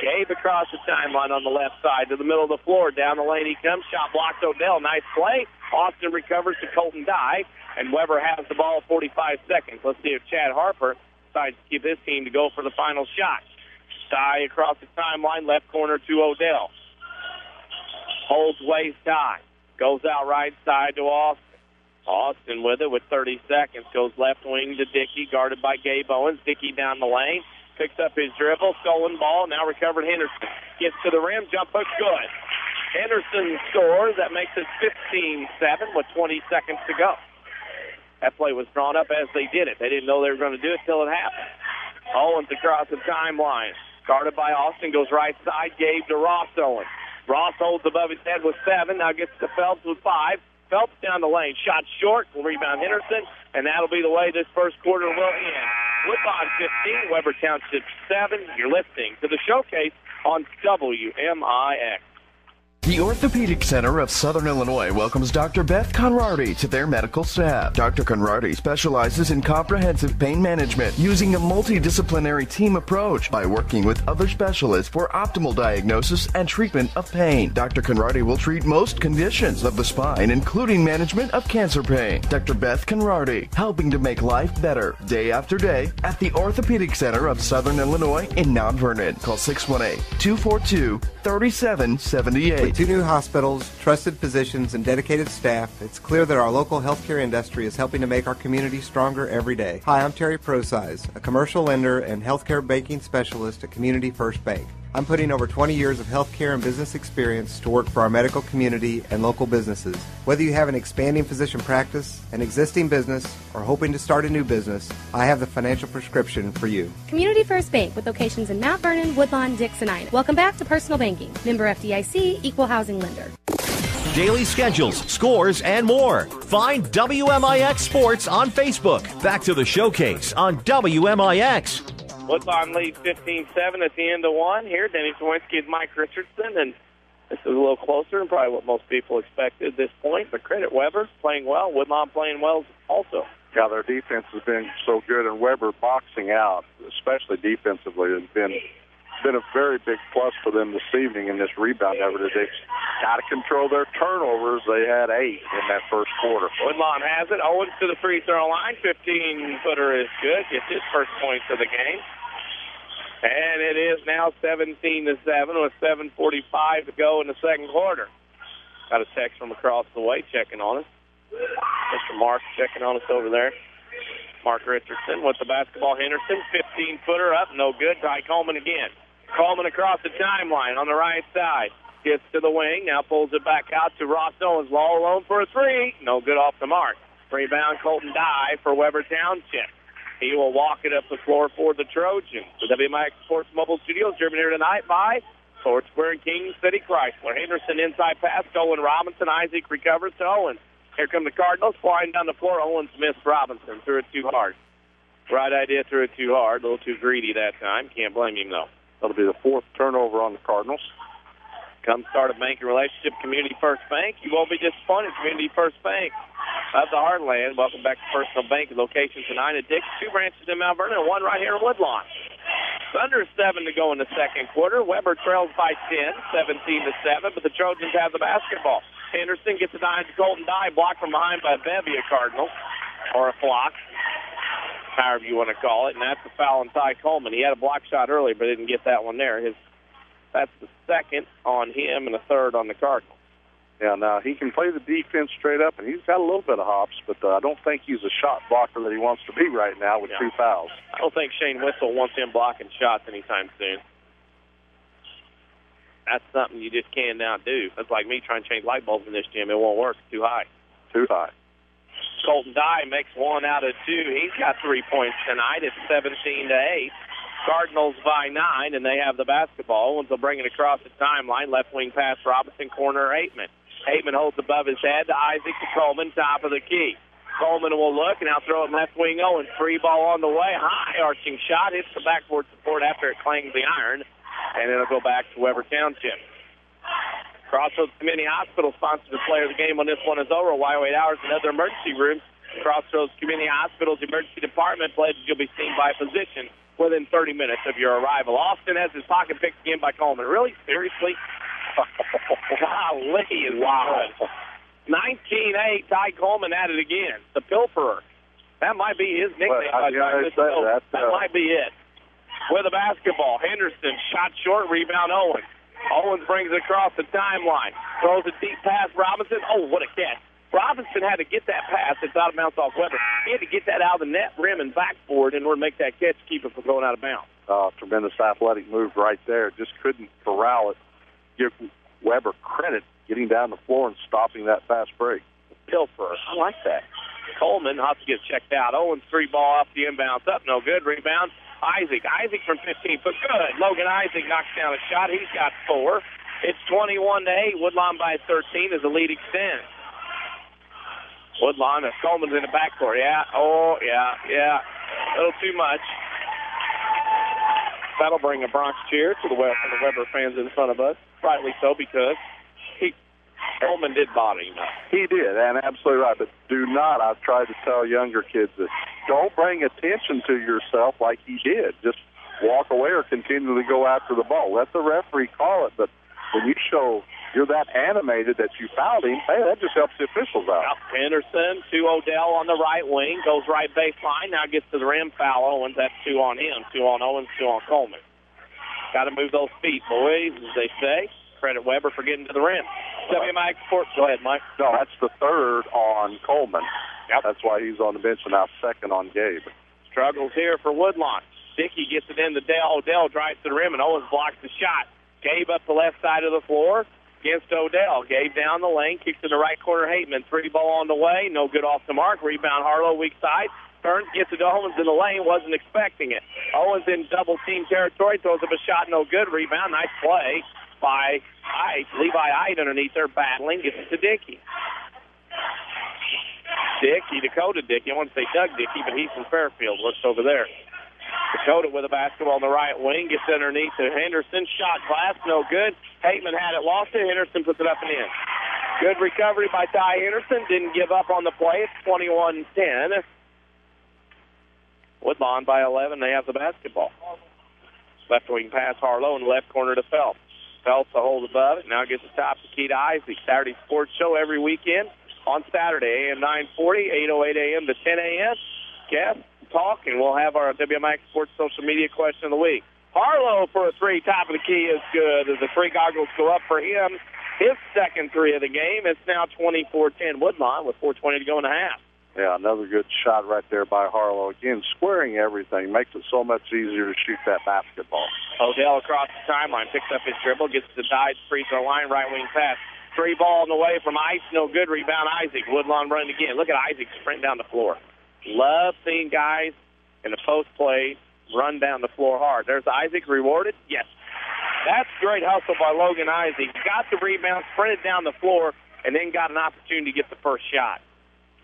[SPEAKER 2] Gabe across the timeline on the left side to the middle of the floor. Down the lane he comes. Shot blocked Odell. Nice play. Austin recovers to Colton Dye, and Webber has the ball 45 seconds. Let's see if Chad Harper decides to keep his team to go for the final shot. Dye across the timeline, left corner to Odell. Holds waist high. Goes out right side to Austin. Austin with it with 30 seconds. Goes left wing to Dickey, guarded by Gabe Owens. Dickey down the lane. Picks up his dribble. Stolen ball. Now recovered Henderson. Gets to the rim. Jump hook good. Henderson scores. That makes it 15-7 with 20 seconds to go. That play was drawn up as they did it. They didn't know they were going to do it till it happened. Owens across the timeline. Guarded by Austin. Goes right side. Gabe to Ross Owens. Ross holds above his head with 7. Now gets to Phelps with 5. Phelps down the lane. Shot short. Will rebound Henderson. And that'll be the way this first quarter will end. Woodlawn 15, Webber Township 7. You're listening to the Showcase on WMIX.
[SPEAKER 16] The Orthopedic Center of Southern Illinois welcomes Dr. Beth Conrarty to their medical staff. Dr. Conrarty specializes in comprehensive pain management using a multidisciplinary team approach by working with other specialists for optimal diagnosis and treatment of pain. Dr. Conrarty will treat most conditions of the spine, including management of cancer pain. Dr. Beth Conrarty, helping to make life better day after day at the Orthopedic Center of Southern Illinois in Mount Vernon. Call 618-242-3778.
[SPEAKER 17] With 2 new hospitals, trusted physicians, and dedicated staff, it's clear that our local healthcare industry is helping to make our community stronger every day. Hi, I'm Terry Prosize, a commercial lender and healthcare banking specialist at Community First Bank. I'm putting over 20 years of healthcare and business experience to work for our medical community and local businesses. Whether you have an expanding physician practice, an existing business, or hoping to start a new business, I have the financial prescription for you.
[SPEAKER 7] Community First Bank with locations in Mount Vernon, Woodlawn, Dix, and Ina. Welcome back to Personal Banking. Member FDIC, Equal Housing Lender.
[SPEAKER 1] Daily schedules, scores, and more. Find WMIX Sports on Facebook. Back to the Showcase on WMIX.
[SPEAKER 2] Woodlawn leads 15-7 at the end of one. Here, Denny Czerwinski and Mike Richardson, and this is a little closer than probably what most people expected at this point. But credit Webber playing well. Woodlawn playing well also.
[SPEAKER 5] Yeah, their defense has been so good, and Webber boxing out, especially defensively, has been a very big plus for them this evening in this rebound effort. They've got to control their turnovers. They had 8 in that first quarter.
[SPEAKER 2] Woodlawn has it. Owens to the free throw line. 15-footer is good. Gets his first points of the game. And it is now 17-7 with 7:45 to go in the second quarter. Got a text from across the way checking on us. Mr. Mark checking on us over there. Mark Richardson with the basketball. Henderson, 15-footer up, no good. Ty Coleman again. Coleman across the timeline on the right side. Gets to the wing, now pulls it back out to Ross Owens. All alone for a 3. No good off the mark. Rebound, Colton Dye for Webber Township. He will walk it up the floor for the Trojans. The WMIX Sports Mobile Studios driven here tonight by Foursquare and King City Chrysler. Henderson inside pass, Owen Robinson. Isaac recovers to Owens. Here come the Cardinals flying down the floor. Owens missed Robinson. Threw it too hard. Right idea, threw it too hard. A little too greedy that time. Can't blame him, though.
[SPEAKER 5] That'll be the 4th turnover on the Cardinals.
[SPEAKER 2] Come start a banking relationship, Community First Bank. You won't be disappointed. Community First Bank of the Heartland. Welcome back to Personal Bank. Locations in Ina, Dix, 2 branches in Mount Vernon, and 1 right here in Woodlawn. Under 7 to go in the second quarter. Webber trails by 10, 17-7, but the Trojans have the basketball. Henderson gets it down to Colton Dye, blocked from behind by a bevy of Cardinals, or a flock, however you want to call it, and that's the foul on Ty Coleman. He had a block shot earlier, but didn't get that one there. That's the 2nd on him and the 3rd on the Cardinals.
[SPEAKER 5] Yeah, now he can play the defense straight up, and he's got a little bit of hops, but I don't think he's a shot blocker that he wants to be right now with 2 fouls.
[SPEAKER 2] I don't think Shane Whistle wants him blocking shots anytime soon. That's something you just cannot do. That's like me trying to change light bulbs in this gym. It won't work. It's too high.
[SPEAKER 5] Too high.
[SPEAKER 2] Colton Dye makes 1 out of 2. He's got 3 points tonight. It's 17-8. Cardinals by 9, and they have the basketball. Owens will bring it across the timeline. Left wing pass, Robinson, corner, Aitman. Hateman holds above his head to Isaac to Coleman, top of the key. Coleman will look, and now throw it left wing Owens. Free ball on the way. High arching shot. Hits the backboard support after it clangs the iron, and it'll go back to Webber Township. Crossroads Community Hospital sponsors the player of the game when this one is over. Wide 8 hours and other emergency rooms. Crossroads Community Hospital's emergency department pledges you'll be seen by physician within 30 minutes of your arrival. Austin has his pocket picked again by Coleman. Really? Seriously? Golly, is wild. 19-8, Ty Coleman at it again. The Pilferer. That might be his nickname. That might be it. With the basketball, Henderson shot short, rebound Owens. Owens brings it across the timeline. Throws a deep pass, Robinson. Oh, what a catch. Robinson had to get that pass. It's out of bounds off Webber. He had to get that out of the net, rim, and backboard in order to make that catch, keep it from going out of bounds.
[SPEAKER 5] Tremendous athletic move right there. Just couldn't corral it. Give Webber credit getting down the floor and stopping that fast break.
[SPEAKER 2] Pilfer. I like that. Coleman has to get checked out. Owens 3-ball off the inbounds. Up, no good. Rebound. Isaac from 15 foot. Good. Logan Isaac knocks down a shot. He's got 4. It's 21-8. Woodlawn by 13 as the lead extends. Woodlawn, Coleman's in the backcourt. Yeah. A little too much. That'll bring a Bronx cheer to the Webber fans in front of us. Rightly so, because Coleman did bother him.
[SPEAKER 5] He did, and absolutely right. But do not, I've tried to tell younger kids that don't bring attention to yourself like he did. Just walk away or continually go after the ball. Let the referee call it. But when you show you're that animated that you fouled him, hey, that just helps the officials out.
[SPEAKER 2] Henderson to Odell on the right wing, goes right baseline, now gets to the rim, foul Owens. That's 2 on him, 2 on Owens, 2 on Coleman. Got to move those feet, boys, as they say. Credit Webber for getting to the rim. WMIX Sports. Go ahead, Mike.
[SPEAKER 5] No, that's the 3rd on Coleman. Yep. That's why he's on the bench and now 2nd on Gabe.
[SPEAKER 2] Struggles here for Woodlawn. Dickey gets it in the Dell. Odell drives to the rim, and Owens blocks the shot. Gabe up the left side of the floor against Odell. Gabe down the lane, kicks in the right corner. Hateman, 3-ball on the way. No good off the mark. Rebound Harlow, weak side. Turns, gets it to Owens in the lane. Wasn't expecting it. Owens in double-team territory. Throws up a shot. No good. Rebound. Nice play by Levi Ide underneath there battling. Gets it to Dickey. Dakota Dickey. I want to say Doug Dickey, but he's from Fairfield. Looks over there. Dakota with a basketball on the right wing. Gets underneath to Henderson. Shot glass. No good. Hateman had it. Lost it. Henderson puts it up and in. Good recovery by Ty Henderson. Didn't give up on the play. It's 21-10. Woodlawn by 11. They have the basketball. Left wing pass Harlow in the left corner to Phelps. Phelps a hold above it. Now gets the top to key to Isaac. Saturday sports show every weekend on Saturday, AM 940, 8:08 a.m. to 10 a.m. Guest, talk, and we'll have our WMIX Sports social media question of the week. Harlow for a 3, top of the key is good as the 3 goggles go up for him. His second 3 of the game. It's now 24-10 Woodlawn with 4:20 to go in the half.
[SPEAKER 5] Yeah, another good shot right there by Harlow. Again, squaring everything makes it so much easier to shoot that basketball.
[SPEAKER 2] Odell across the timeline, picks up his dribble, gets to the Tides free throw line, right wing pass. 3-ball on the way from Ice, no good. Rebound Isaac. Woodlawn running again. Look at Isaac sprint down the floor. Love seeing guys in the post play run down the floor hard. There's Isaac rewarded. Yes. That's great hustle by Logan Isaac. Got the rebound, sprinted down the floor, and then got an opportunity to get the first shot.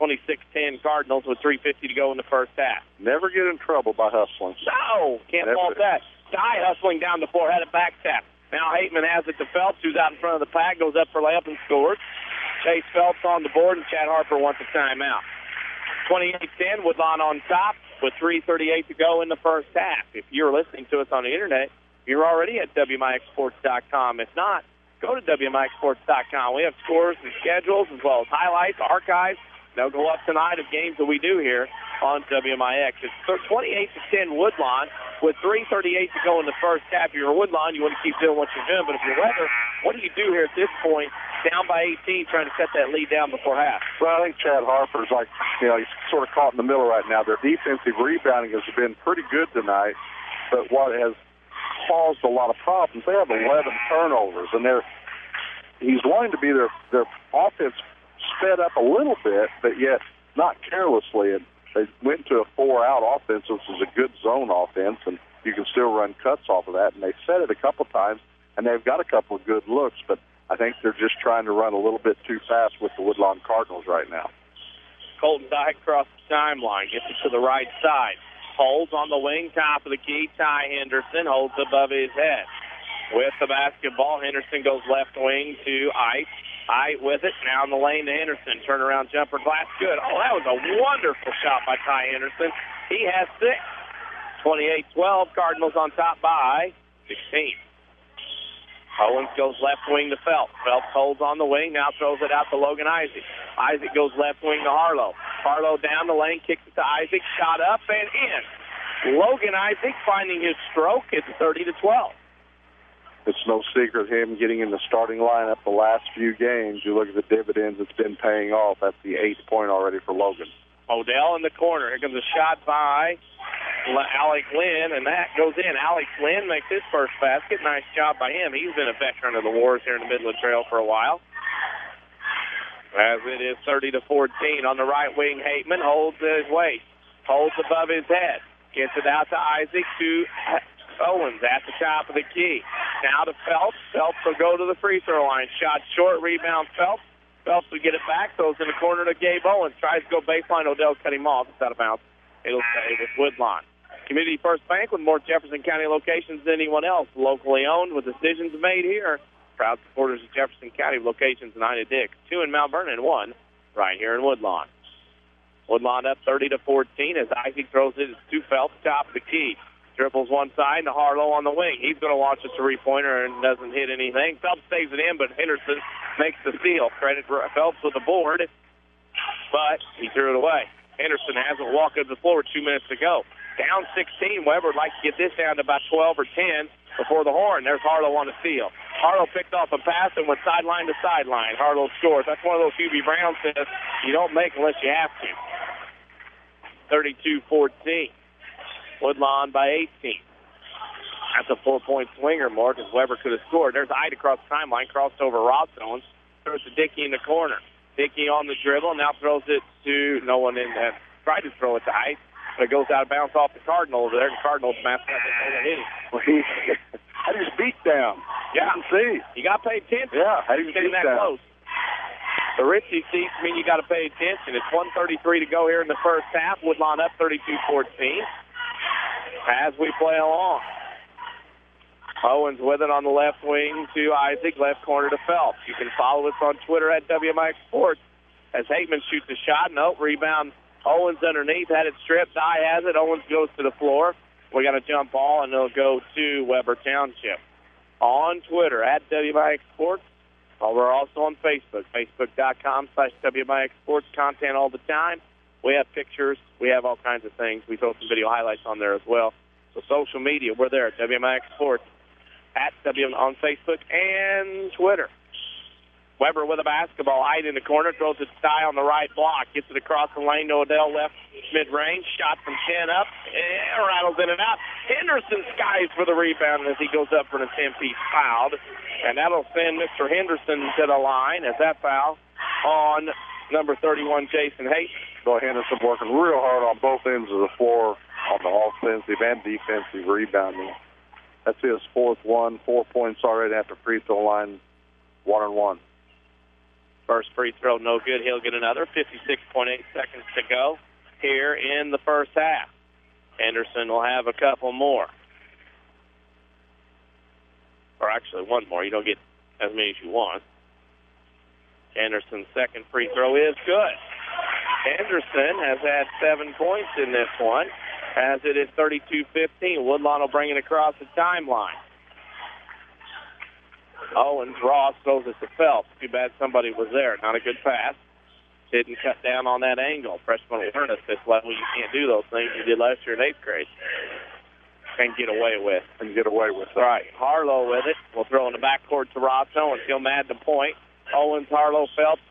[SPEAKER 2] 26-10 Cardinals with 3:50 to go in the first half.
[SPEAKER 5] Never get in trouble by hustling.
[SPEAKER 2] No, can't fault that. Ty hustling down the floor, had a back tap. Now Hateman has it to Phelps, who's out in front of the pack, goes up for layup and scores. Chase Phelps on the board, and Chad Harper wants a timeout. 28-10, Woodlawn on top with 3:38 to go in the first half. If you're listening to us on the Internet, you're already at WMIXsports.com. If not, go to WMIXsports.com. We have scores and schedules as well as highlights, archives. They'll go up tonight of games that we do here on WMIX. It's 28-10 Woodlawn with 3:38 to go in the first half. If you're Woodlawn, you want to keep doing what you're doing. But if you're Webber, what do you do here at this point, down by 18, trying to set that lead down before half?
[SPEAKER 5] Well, I think Chad Harper's like, he's sort of caught in the middle right now. Their defensive rebounding has been pretty good tonight, but what has caused a lot of problems, they have 11 turnovers, and he's wanting to be their offense sped up a little bit, but yet not carelessly. And they went to a 4-out offense, which is a good zone offense, and you can still run cuts off of that. And they said it a couple times, and they've got a couple of good looks. But I think they're just trying to run a little bit too fast with the Woodlawn Cardinals right now.
[SPEAKER 2] Colton Dyke across the timeline, gets it to the right side. Holds on the wing, top of the key. Ty Henderson holds above his head. With the basketball, Henderson goes left wing to Ike. Ike with it, now in the lane to Henderson. Turnaround jumper, glass, good. Oh, that was a wonderful shot by Ty Henderson. He has 6. 28-12, Cardinals on top by 16. Owens goes left wing to Phelps. Phelps holds on the wing, now throws it out to Logan Isaac. Isaac goes left wing to Harlow. Harlow down the lane, kicks it to Isaac, shot up and in. Logan Isaac finding his stroke. It's 30-12.
[SPEAKER 5] It's no secret him getting in the starting lineup the last few games. You look at the dividends, it's been paying off. That's the 8th point already for Logan.
[SPEAKER 2] Odell in the corner. Here comes a shot by Alec Lynn, and that goes in. Alex Lynn makes his first basket. Nice job by him. He's been a veteran of the Wars here in the Midland Trail for a while. As it is 30-14 on the right wing, Hateman holds his waist, holds above his head, gets it out to Isaac to Owens at the top of the key. Now to Phelps. Phelps will go to the free throw line. Shot short, rebound Phelps. Phelps will get it back, throws in the corner to Gabe Owens. Tries to go baseline. Odell cut him off. It's out of bounds. It'll stay with Woodlawn. Community First Bank with more Jefferson County locations than anyone else. Locally owned with decisions made here. Proud supporters of Jefferson County locations in Ida Dick. 2 in Mount Vernon and 1 right here in Woodlawn. Woodlawn up 30-14 as Isaac throws it to Phelps, top of the key. Dribbles one side to Harlow on the wing. He's going to launch a three-pointer and doesn't hit anything. Phelps saves it in, but Henderson makes the steal. Credit for Phelps with the board, but he threw it away. Henderson hasn't walked up the floor with 2 minutes to go. Down 16. Webber would like to get this down to about 12 or 10 before the horn. There's Harlow on the steal. Harlow picked off a pass and went sideline to sideline. Harlow scores. That's one of those Hubie Brown says you don't make unless you have to. 32-14. Woodlawn by 18. That's a 4-point swinger more because Webber could have scored. There's Ida across the timeline, crossed over Ross Owens, throws to Dickey in the corner. Dickey on the dribble, now throws it to no one in that. Tried to throw it to Ida, but it goes out of bounds off the Cardinal over there. The Cardinals masked up and hit him.
[SPEAKER 5] Well, had his feet down.
[SPEAKER 2] Yeah.
[SPEAKER 5] You can see.
[SPEAKER 2] You got to pay attention.
[SPEAKER 5] Yeah, had his
[SPEAKER 2] getting
[SPEAKER 5] feet
[SPEAKER 2] that
[SPEAKER 5] down.
[SPEAKER 2] close. The Ritchie seats mean you got to pay attention. It's 1:33 to go here in the first half. Woodlawn up 32-14. As we play along. Owens with it on the left wing to Isaac, left corner to Phelps. You can follow us on Twitter at WMIX Sports as Hateman shoots a shot. No, rebound. Owens underneath, had it stripped. Dye has it. Owens goes to the floor. We got a jump ball, and it'll go to Webber Township. On Twitter at WMIX Sports. We're also on Facebook, facebook.com/WMIX Sports. Content all the time. We have pictures. We have all kinds of things. We throw some video highlights on there as well. So social media, we're there at WMIX Sports, on Facebook and Twitter. Weber with a basketball. Hyde in the corner, throws it to Ty on the right block. Gets it across the lane to Odell left mid-range. Shot from 10 up. And rattles in and out. Henderson skies for the rebound as he goes up for an attempt. He's fouled. And that'll send Mr. Henderson to the line as that foul on number 31, Jason Hayes.
[SPEAKER 5] So Henderson working real hard on both ends of the floor on the offensive and defensive rebounding. That's his fourth one. 4 points already after free throw line. 1-1.
[SPEAKER 2] First free throw, no good. He'll get another. 56.8 seconds to go here in the first half. Henderson will have a couple more. Or actually one more. You don't get as many as you want. Henderson's second free throw is good. Henderson has had 7 points in this one, as it is 32-15. Woodlawn will bring it across the timeline. Owens, Ross throws it to Phelps. Too bad somebody was there. Not a good pass. Didn't cut down on that angle. Freshman will learn at this level. You can't do those things you did last year in 8th grade. And get away with. Right. Harlow with it. We'll throw in the backcourt to Ross Owens. He'll mad the point. Owens, Harlow, Phelps,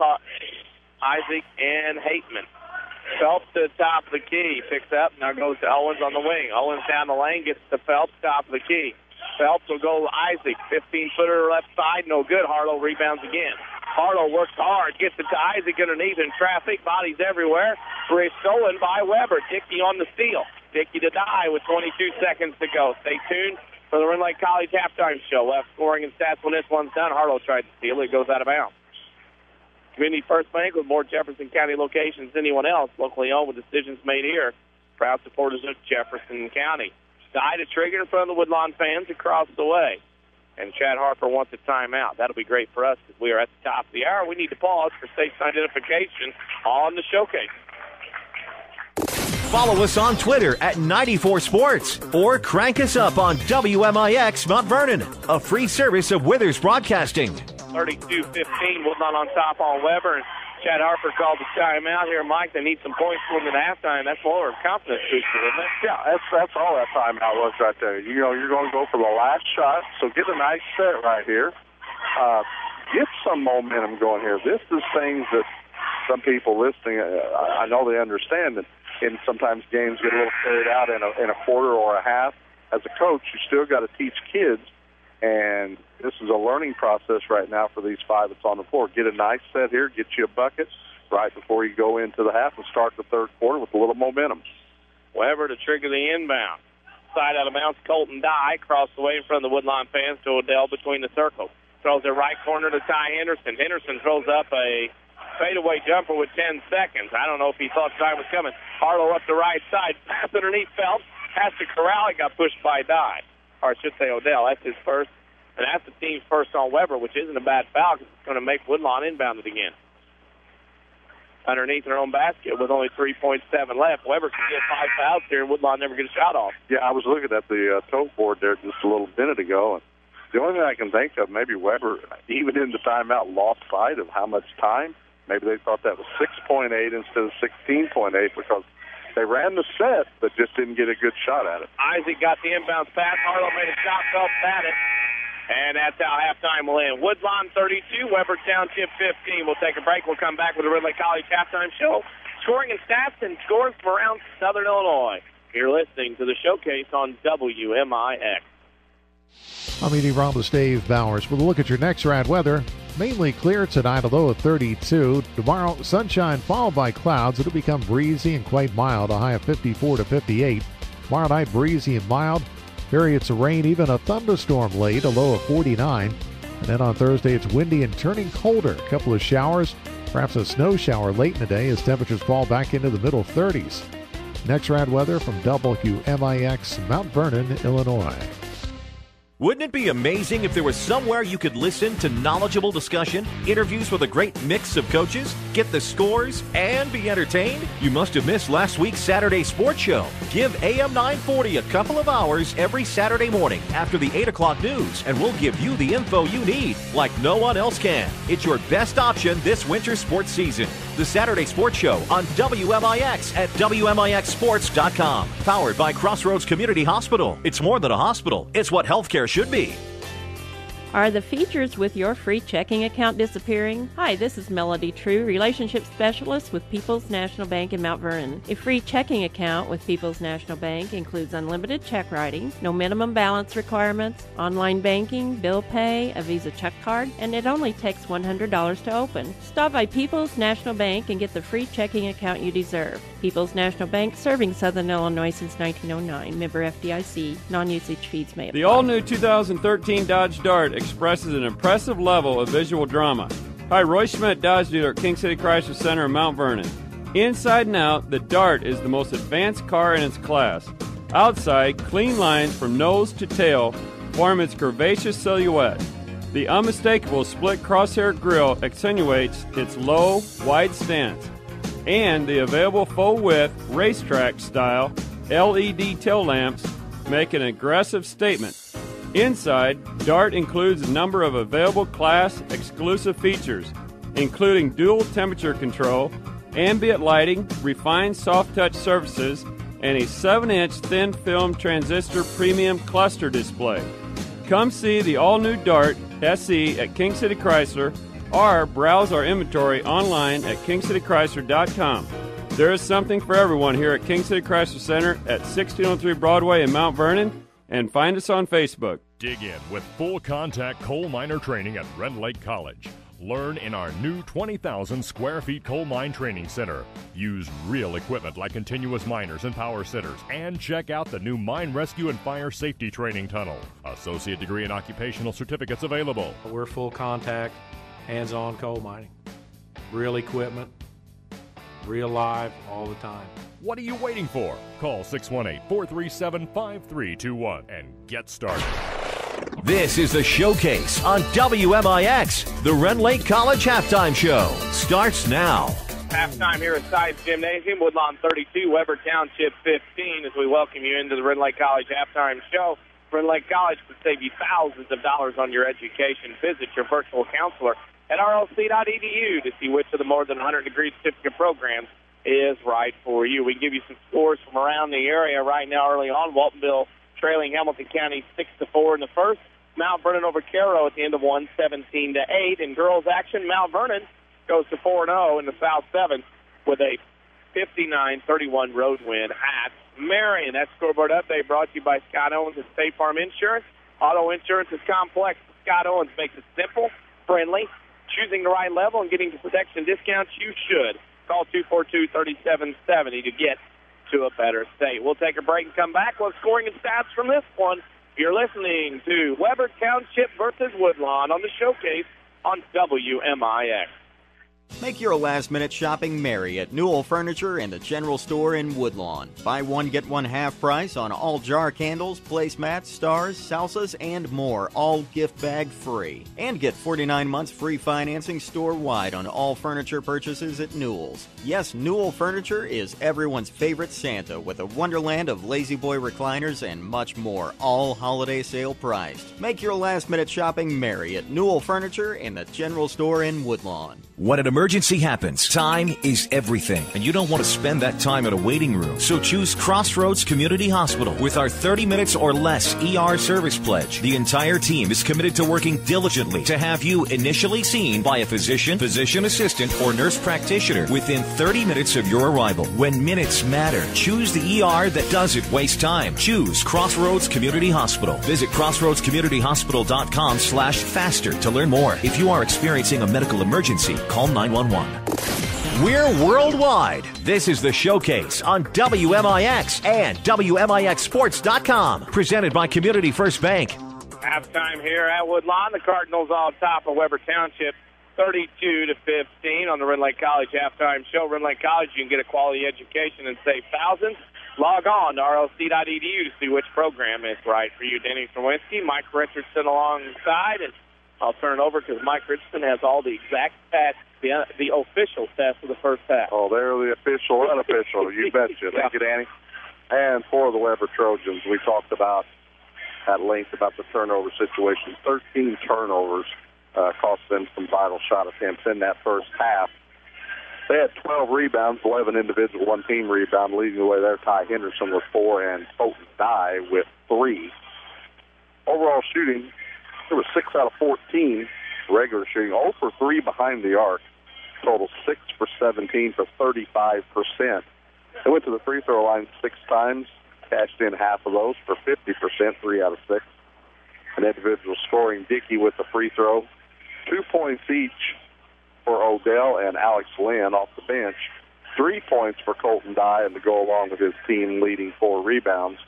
[SPEAKER 2] Isaac, and Hateman. Phelps to the top of the key. Picks up. Now goes to Owens on the wing. Owens down the lane. Gets to Phelps, top of the key. Phelps will go to Isaac. 15-footer left side. No good. Harlow rebounds again. Harlow works hard. Gets it to Isaac underneath in traffic. Bodies everywhere. Stolen by Webber. Dickey on the steal. Dickey to die with 22 seconds to go. Stay tuned for the Rend Lake College halftime show. Left scoring and stats when this one's done. Harlow tried to steal it. It goes out of bounds. Community First Bank with more Jefferson County locations than anyone else. Locally owned with decisions made here. Proud supporters of Jefferson County. Side a trigger in front of the Woodlawn fans across the way. And Chad Harper wants a timeout. That'll be great for us because we are at the top of the hour. We need to pause for station identification on the showcase.
[SPEAKER 1] Follow us on Twitter at 94sports or crank us up on WMIX Mount Vernon, a free service of Withers Broadcasting.
[SPEAKER 2] 32-15, Woodlawn on top on Webber. And Chad Harper called the timeout here. Mike, they need some points for them at halftime. That's more of a confidence booster, isn't it?
[SPEAKER 5] Yeah, that's all that timeout was right there. You know, you're going to go for the last shot, so get a nice set right here. Get some momentum going here. This is things that some people listening, I know they understand that. And sometimes games get a little carried out in a quarter or a half. As a coach, you still got to teach kids, and this is a learning process right now for these five that's on the floor. Get a nice set here, get you a bucket right before you go into the half and start the third quarter with a little momentum.
[SPEAKER 2] Webber to trigger the inbound. Side out of bounds, Colton Dye across the way in front of the Woodlawn fans to Odell between the circles. Throws it right corner to Ty Henderson. Henderson throws up a fadeaway jumper with 10 seconds. I don't know if he thought time was coming. Harlow up the right side. Pass underneath Phelps. Has to corral it. Got pushed by Dye. Or I should say Odell. That's his first. And that's the team's first on Webber, which isn't a bad foul because it's going to make Woodlawn inbound it again. Underneath their own basket with only 3.7 left. Webber can get 5 fouls here, and Woodlawn never get a shot off.
[SPEAKER 5] Yeah, I was looking at the tote board there just a little minute ago, and the only thing I can think of, maybe Webber, even in the timeout, lost sight of how much time. Maybe they thought that was 6.8 instead of 16.8 because they ran the set but just didn't get a good shot at it.
[SPEAKER 2] Isaac got the inbounds pass. Harlow made a shot, Phelps had it. And that's how halftime will end. Woodlawn 32, Webber Township 15. We'll take a break. We'll come back with the Rend Lake College halftime show. Scoring and stats and scores from around Southern Illinois. You're listening to the showcase on WMIX.
[SPEAKER 12] I'm meteorologist Dave Bowers. We'll look at your next rad weather. Mainly clear tonight, a low of 32. Tomorrow, sunshine followed by clouds. It'll become breezy and quite mild, a high of 54 to 58. Tomorrow night, breezy and mild. Periods of rain, even a thunderstorm late, a low of 49. And then on Thursday, it's windy and turning colder. A couple of showers, perhaps a snow shower late in the day as temperatures fall back into the middle 30s. Next rad weather from WMIX, Mount Vernon, Illinois.
[SPEAKER 1] Wouldn't it be amazing if there was somewhere you could listen to knowledgeable discussion, interviews with a great mix of coaches, get the scores, and be entertained? You must have missed last week's Saturday Sports Show. Give AM 940 a couple of hours every Saturday morning after the 8 o'clock news, and we'll give you the info you need like no one else can. It's your best option this winter sports season. The Saturday Sports Show on WMIX at WMIXsports.com. Powered by Crossroads Community Hospital. It's more than a hospital. It's what healthcare should be.
[SPEAKER 9] Are the features with your free checking account disappearing? Hi, this is Melody True, Relationship Specialist with People's National Bank in Mount Vernon. A free checking account with People's National Bank includes unlimited check writing, no minimum balance requirements, online banking, bill pay, a Visa check card, and it only takes $100 to open. Stop by People's National Bank and get the free checking account you deserve. People's National Bank, serving Southern Illinois since 1909. Member FDIC. Non-usage fees may apply.
[SPEAKER 18] The all-new 2013 Dodge Dart expresses an impressive level of visual drama. Hi, Roy Schmidt, Dodge dealer at King City Chrysler Center in Mount Vernon. Inside and out, the Dart is the most advanced car in its class. Outside, clean lines from nose to tail form its curvaceous silhouette. The unmistakable split crosshair grille accentuates its low, wide stance. And the available full-width, racetrack-style LED tail lamps make an aggressive statement. Inside, Dart includes a number of available class-exclusive features, including dual temperature control, ambient lighting, refined soft-touch surfaces, and a 7-inch thin-film transistor premium cluster display. Come see the all-new Dart SE at King City Chrysler, or browse our inventory online at kingcitychrysler.com. There is something for everyone here at King City Chrysler Center at 1603 Broadway in Mount Vernon, and find us on Facebook.
[SPEAKER 19] Dig in with full contact coal miner training at Rend Lake College. Learn in our new 20,000 square feet coal mine training center. Use real equipment like continuous miners and power sitters, and check out the new mine rescue and fire safety training tunnel. Associate degree and occupational certificates available.
[SPEAKER 20] We're full contact, hands-on coal mining. Real equipment, real live, all the time.
[SPEAKER 19] What are you waiting for? Call 618-437-5321 and get started.
[SPEAKER 1] This is the Showcase on WMIX. The Rend Lake College Halftime Show starts now.
[SPEAKER 2] Halftime here at Sides Gymnasium, Woodlawn 32, Webber Township 15, as we welcome you into the Rend Lake College Halftime Show. Rend Lake College could save you thousands of dollars on your education. Visit your virtual counselor at rlc.edu to see which of the more than 100-degree certificate programs is right for you. We can give you some scores from around the area right now early on. Waltonville trailing Hamilton County 6-4 in the first. Mount Vernon over Cairo at the end of one, 17-8. In girls action, Mount Vernon goes to 4-0 in the South 7th with a 59-31 road win at Marion. That scoreboard update brought to you by Scott Owens and State Farm Insurance. Auto insurance is complex. Scott Owens makes it simple, friendly, choosing the right level and getting the protection discounts you should. Call 242-3770 to get to a better state. We'll take a break and come back with scoring and stats from this one. You're listening to Webber Township versus Woodlawn on the Showcase on WMIX.
[SPEAKER 8] Make your last-minute shopping merry at Newell Furniture and the General Store in Woodlawn. Buy one, get one half price on all jar candles, placemats, stars, salsas, and more, all gift bag free. And get 49 months free financing store-wide on all furniture purchases at Newell's. Yes, Newell Furniture is everyone's favorite Santa with a wonderland of Lazy Boy recliners and much more, all holiday sale priced. Make your last-minute shopping merry at Newell Furniture and the General Store in Woodlawn.
[SPEAKER 11] When an emergency happens, time is everything, and you don't want to spend that time in a waiting room. So choose Crossroads Community Hospital. With our 30 minutes or less ER service pledge, the entire team is committed to working diligently to have you initially seen by a physician, physician assistant, or nurse practitioner within 30 minutes of your arrival. When minutes matter, choose the ER that doesn't waste time. Choose Crossroads Community Hospital. Visit crossroadscommunityhospital.com/faster to learn more. If you are experiencing a medical emergency, call 911.
[SPEAKER 1] We're worldwide. This is the Showcase on WMIX and WMIXsports.com. Presented by Community First Bank.
[SPEAKER 2] Halftime here at Woodlawn. The Cardinals on top of Webber Township, 32-15 on the Rend Lake College Halftime Show. Rend Lake College, you can get a quality education and save thousands. Log on to rlc.edu to see which program is right for you. Danny Czerwinski, Mike Richardson alongside, and I'll turn it over because Mike Richardson has all the exact stats, the official stats of the first half.
[SPEAKER 5] Oh, they're the official, unofficial. You betcha. Thank you, Danny. And for the Webber Trojans, we talked about at length about the turnover situation. 13 turnovers cost them some vital shot attempts in that first half. They had 12 rebounds, 11 individual, one team rebound. Leading the way there, Ty Henderson with 4 and Colton Dye with 3. Overall shooting, it was 6 out of 14 regular shooting, 0 for 3 behind the arc, total 6 for 17 for 35%. They went to the free throw line 6 times, cashed in half of those for 50%, 3 out of 6. An individual scoring, Dickey with the free throw, 2 points each for Odell and Alex Lynn off the bench, 3 points for Colton Dye, and to go along with his team leading 4 rebounds.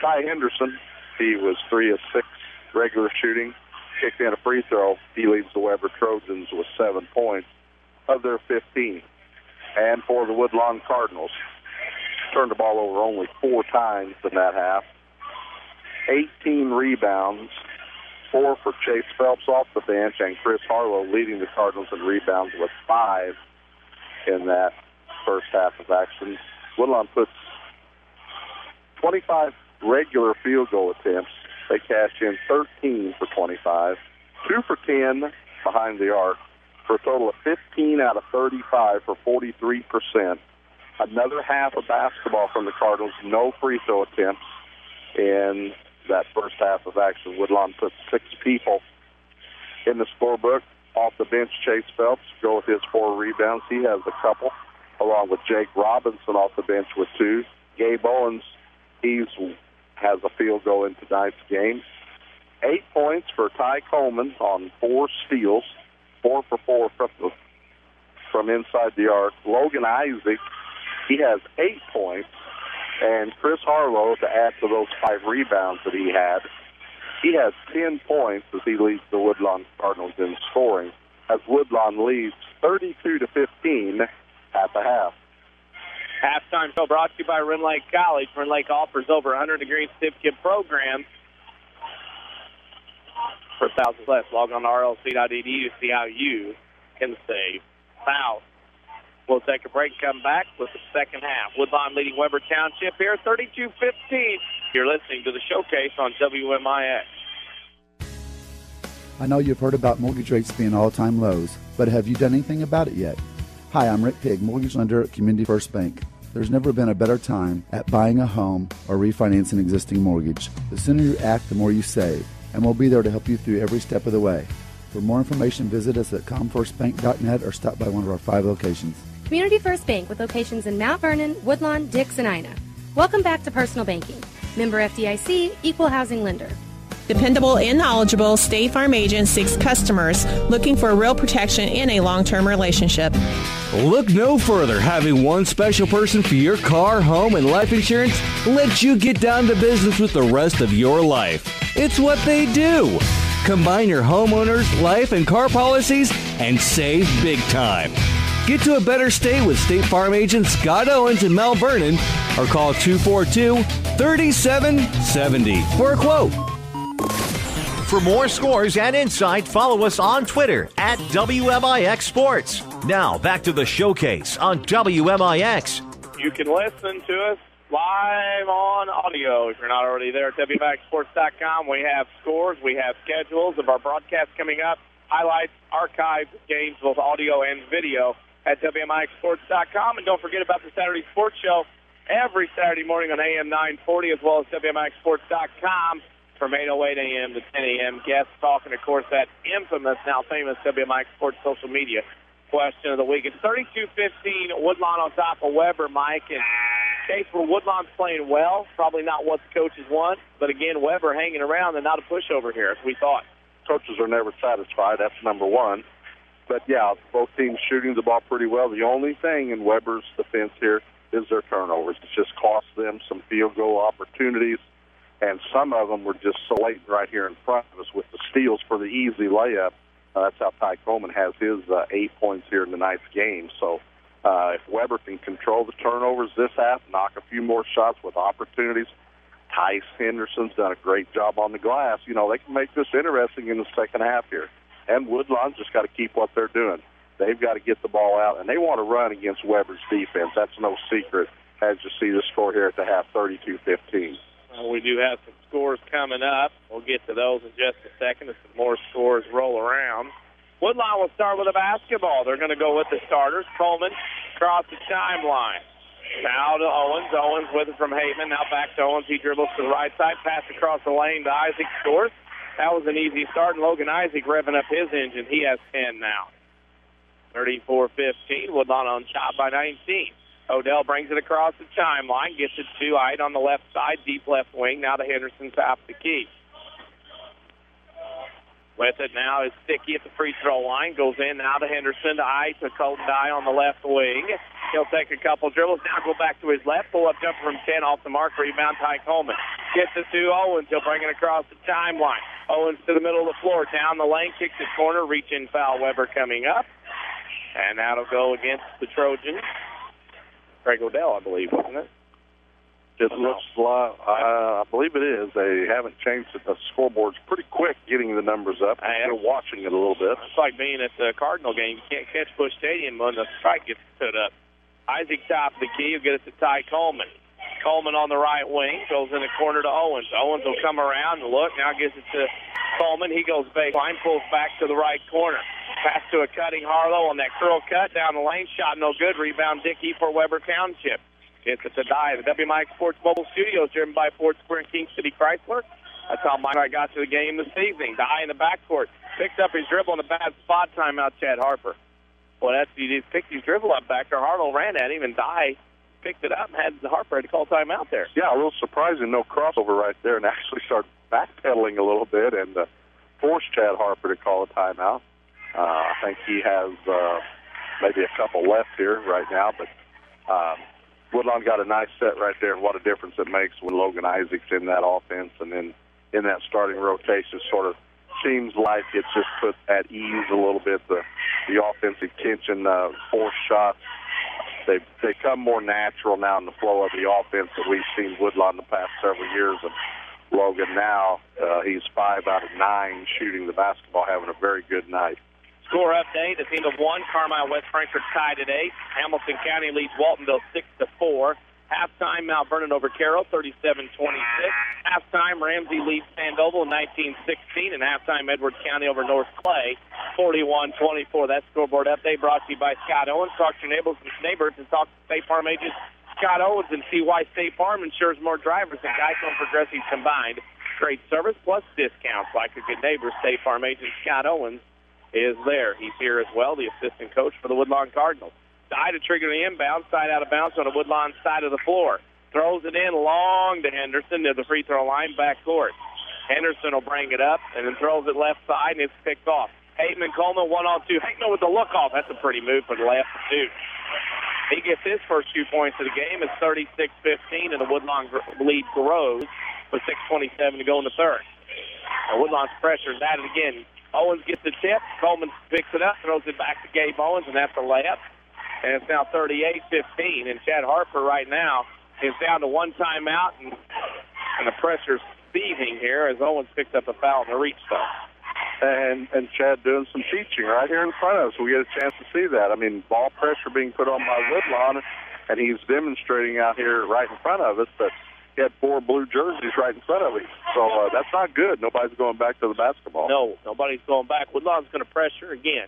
[SPEAKER 5] Ty Henderson, he was 3 of 6 regular shooting, kicked in a free throw. He leads the Webber Trojans with 7 points of their 15. And for the Woodlawn Cardinals, turned the ball over only 4 times in that half. 18 rebounds, 4 for Chase Phelps off the bench, and Chris Harlow leading the Cardinals in rebounds with 5 in that first half of action. Woodlawn puts 25 regular field goal attempts. They cashed in 13 for 25, 2 for 10 behind the arc, for a total of 15 out of 35 for 43%. Another half of basketball from the Cardinals, no free throw attempts in that first half of action. Woodlawn put 6 people in the scorebook. Off the bench, Chase Phelps go with his 4 rebounds. He has a couple, along with Jake Robinson off the bench with 2. Gabe Owens, has a field goal in tonight's game. 8 points for Ty Coleman on 4 steals. 4 for 4 from inside the arc. Logan Isaac, he has 8 points. And Chris Harlow, to add to those 5 rebounds that he has 10 points as he leads the Woodlawn Cardinals in scoring, as Woodlawn leads 32-15 at the half.
[SPEAKER 2] Halftime show brought to you by Rend Lake College. Rend Lake offers over 100-degree certificate programs. For thousands less, log on to rlc.edu to see how you can save. Foul. We'll take a break, come back with the second half. Woodlawn leading Webber Township here, 32-15. You're listening to the Showcase on WMIX.
[SPEAKER 21] I know you've heard about mortgage rates being all-time lows, but have you done anything about it yet? Hi, I'm Rick Pigg, mortgage lender at Community First Bank. There's never been a better time at buying a home or refinancing an existing mortgage. The sooner you act, the more you save, and we'll be there to help you through every step of the way. For more information, visit us at comfirstbank.net or stop by one of our 5 locations.
[SPEAKER 7] Community First Bank with locations in Mount Vernon, Woodlawn, Dix, and Ina. Welcome back to Personal Banking. Member FDIC, Equal Housing Lender.
[SPEAKER 22] Dependable and knowledgeable State Farm agent seeks customers looking for real protection in a long-term relationship.
[SPEAKER 23] Look no further. Having one special person for your car, home, and life insurance lets you get down to business with the rest of your life. It's what they do. Combine your homeowners, life, and car policies and save big time. Get to a better state with State Farm agent Scott Owens in Mount Vernon or call 242-3770 for a quote.
[SPEAKER 1] For more scores and insight, follow us on Twitter at WMIX Sports. Now, back to the Showcase on WMIX.
[SPEAKER 2] You can listen to us live on audio. If you're not already there at WMIXsports.com, we have scores, we have schedules of our broadcast coming up, highlights, archives, games, both audio and video at WMIXsports.com. And don't forget about the Saturday Sports Show every Saturday morning on AM 940, as well as WMIXsports.com from 8:08 a.m. to 10 a.m. Guests talking, of course, that infamous, now famous WMIX Sports social media question of the week. It's 32-15, Woodlawn on top of Webber, Mike. And case where Woodlawn's playing well, probably not what the coaches want, but again, Webber hanging around and not a pushover here, as we thought.
[SPEAKER 5] Coaches are never satisfied. That's number one. But, yeah, both teams shooting the ball pretty well. The only thing in Webber's defense here is their turnovers. It's just cost them some field goal opportunities, and some of them were just so late right here in front of us with the steals for the easy layup. That's how Ty Coleman has his 8 points here in tonight's game. So if Webber can control the turnovers this half, knock a few more shots with opportunities, Tice Henderson's done a great job on the glass. You know, they can make this interesting in the second half here. And Woodlawn's just got to keep what they're doing. They've got to get the ball out, and they want to run against Webber's defense. That's no secret, as you see the score here at the half, 32-15.
[SPEAKER 2] We do have some scores coming up. We'll get to those in just a second as some more scores roll around. Woodlawn will start with a basketball. They're going to go with the starters. Coleman across the timeline. Now to Owens. Owens with it from Hateman. Now back to Owens. He dribbles to the right side. Pass across the lane to Isaac. Scores. That was an easy start. And Logan Isaac revving up his engine. He has 10 now. 34-15. Woodlawn on top by 19. Odell brings it across the timeline. Gets it to Ide on the left side. Deep left wing. Now to Henderson top the key. With it now is Sticky at the free throw line. Goes in now to Henderson, to Ide, to Colton Dye on the left wing. He'll take a couple dribbles. Now go back to his left. Pull up jumper from 10 off the mark. Rebound Ty Coleman. Gets it to Owens. He'll bring it across the timeline. Owens to the middle of the floor. Down the lane. Kicks it corner. Reach in foul. Webber coming up. And that'll go against the Trojans. Craig Odell, I believe, wasn't it?
[SPEAKER 5] It looks like, I believe it is. They haven't changed it. The scoreboard's pretty quick getting the numbers up. They're watching it a little bit.
[SPEAKER 2] It's like being at the Cardinal game. You can't catch Busch Stadium when the strike gets stood up. Isaac top the key. He'll get it to Ty Coleman. Coleman on the right wing. Goes in the corner to Owens. Owens will come around and look. Now gives it to Coleman. He goes baseline. Pulls back to the right corner. Pass to a cutting Harlow on that curl cut. Down the lane. Shot no good. Rebound Dickey for Webber Township. It's at the Dye. The WMIX Sports Mobile Studios driven by Ford Square and King City Chrysler. That's how I got to the game this evening. Dye in the backcourt. Picked up his dribble in a bad spot. Timeout Chad Harper. Well, that's he just picked his dribble up back there. Harlow ran at him, and Dye picked it up and had the Harper had to call timeout there.
[SPEAKER 5] Yeah, a little surprising. No crossover right there, and actually started backpedaling a little bit and forced Chad Harper to call a timeout. I think he has maybe a couple left here right now, but Woodlawn got a nice set right there, and what a difference it makes when Logan Isaac's in that offense and then in that starting rotation. Sort of seems like it's just put at ease a little bit the offensive tension, forced shots. They come more natural now in the flow of the offense that we've seen Woodlawn the past several years. And Logan now, he's 5 out of 9 shooting the basketball, having a very good night.
[SPEAKER 2] Score update, a team of 1. Carmine West Frankfort tied at 8. Hamilton County leads Waltonville 6-4. Halftime, Mount Vernon over Carroll, 37-26. Halftime, Ramsey leads Sandoval, 19-16. And halftime, Edwards County over North Clay, 41-24. That scoreboard update brought to you by Scott Owens. Talk to your neighbors and talk to State Farm agent Scott Owens and see why State Farm insures more drivers than Geico and Progressive combined. Great service plus discounts like a good neighbor. State Farm agent Scott Owens is there. He's here as well, the assistant coach for the Woodlawn Cardinals. Side to trigger the inbound, side out of bounds on the Woodlawn side of the floor. Throws it in long to Henderson to the free throw line, backcourt. Henderson will bring it up and then throws it left side, and it's picked off. Hateman Coleman 1-on-2. Hateman with the look off. That's a pretty move for the left two. He gets his first 2 points of the game. It's 36-15, and the Woodlawn lead grows with 6:27 to go in the third. Now Woodlawn's pressure is at it again. Owens gets the tip. Coleman picks it up, throws it back to Gabe Owens, and that's a layup. And it's now 38-15. And Chad Harper right now is down to 1 timeout, and the pressure's seething here as Owens picks up a foul in the reach though.
[SPEAKER 5] And Chad doing some teaching right here in front of us. We get a chance to see that. I mean, ball pressure being put on by Woodlawn, and he's demonstrating out here right in front of us that he had 4 blue jerseys right in front of him. So that's not good. Nobody's going back to the basketball.
[SPEAKER 2] No, nobody's going back. Woodlawn's going to pressure again.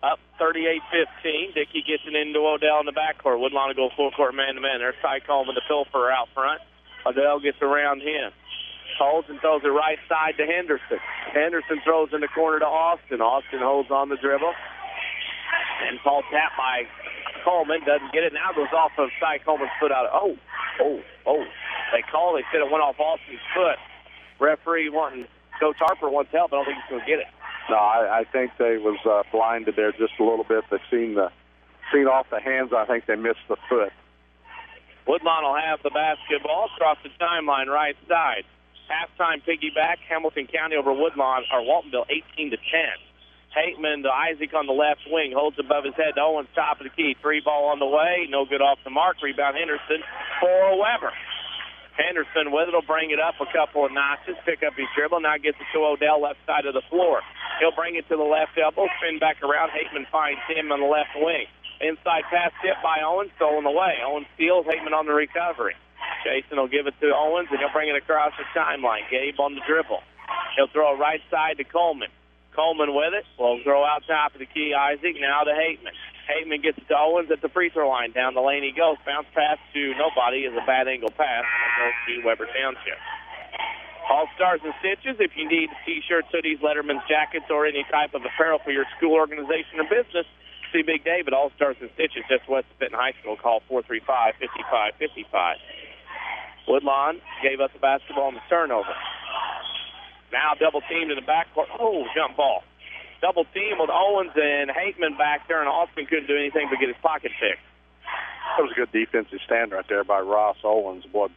[SPEAKER 2] Up 38-15. Dickey gets it into Odell in the backcourt. Woodlawn will go full court man-to-man. There's Ty Coleman, the pilfer out front. Odell gets around him. Holds and throws it right side to Henderson. Henderson throws in the corner to Austin. Austin holds on the dribble. And ball tapped by Coleman. Doesn't get it. Now goes off of Ty Coleman's foot out. Oh. They said it went off Austin's foot. Referee Coach Harper wants help. I don't think he's going to get it.
[SPEAKER 5] No, I think they was blinded there just a little bit. They seen off the hands. I think they missed the foot.
[SPEAKER 2] Woodlawn will have the basketball across the timeline right side. Halftime piggyback, Hamilton County over Woodlawn, or Waltonville, 18-10. Hateman to Isaac on the left wing, holds above his head to Owens, top of the key. 3 ball on the way, no good off the mark. Rebound Henderson for Webber. Henderson with it will bring it up a couple of notches, pick up his dribble, now gets it to Odell, left side of the floor. He'll bring it to the left elbow, spin back around. Hateman finds him on the left wing. Inside pass tip by Owens, stolen away. Owens steals, Hateman on the recovery. Jason will give it to Owens, and he'll bring it across the timeline. Gabe on the dribble. He'll throw it right side to Coleman. Coleman with it. Will throw out top of the key, Isaac, now to Hateman. Hateman gets it to Owens at the free throw line. Down the lane he goes. Bounce pass to nobody is a bad angle pass. Goes to Webber Township. All-Stars and Stitches. If you need T-shirts, hoodies, Letterman's jackets, or any type of apparel for your school, organization, or business, see Big Dave at All-Stars and Stitches just west of Benton High School. Call 435-5555. Woodlawn gave us the basketball on the turnover. Now double teamed in the backcourt. Oh, jump ball. Double team with Owens and Hateman back there, and Austin couldn't do anything but get his pocket picked.
[SPEAKER 5] That was a good defensive stand right there by Ross Owens. Boy,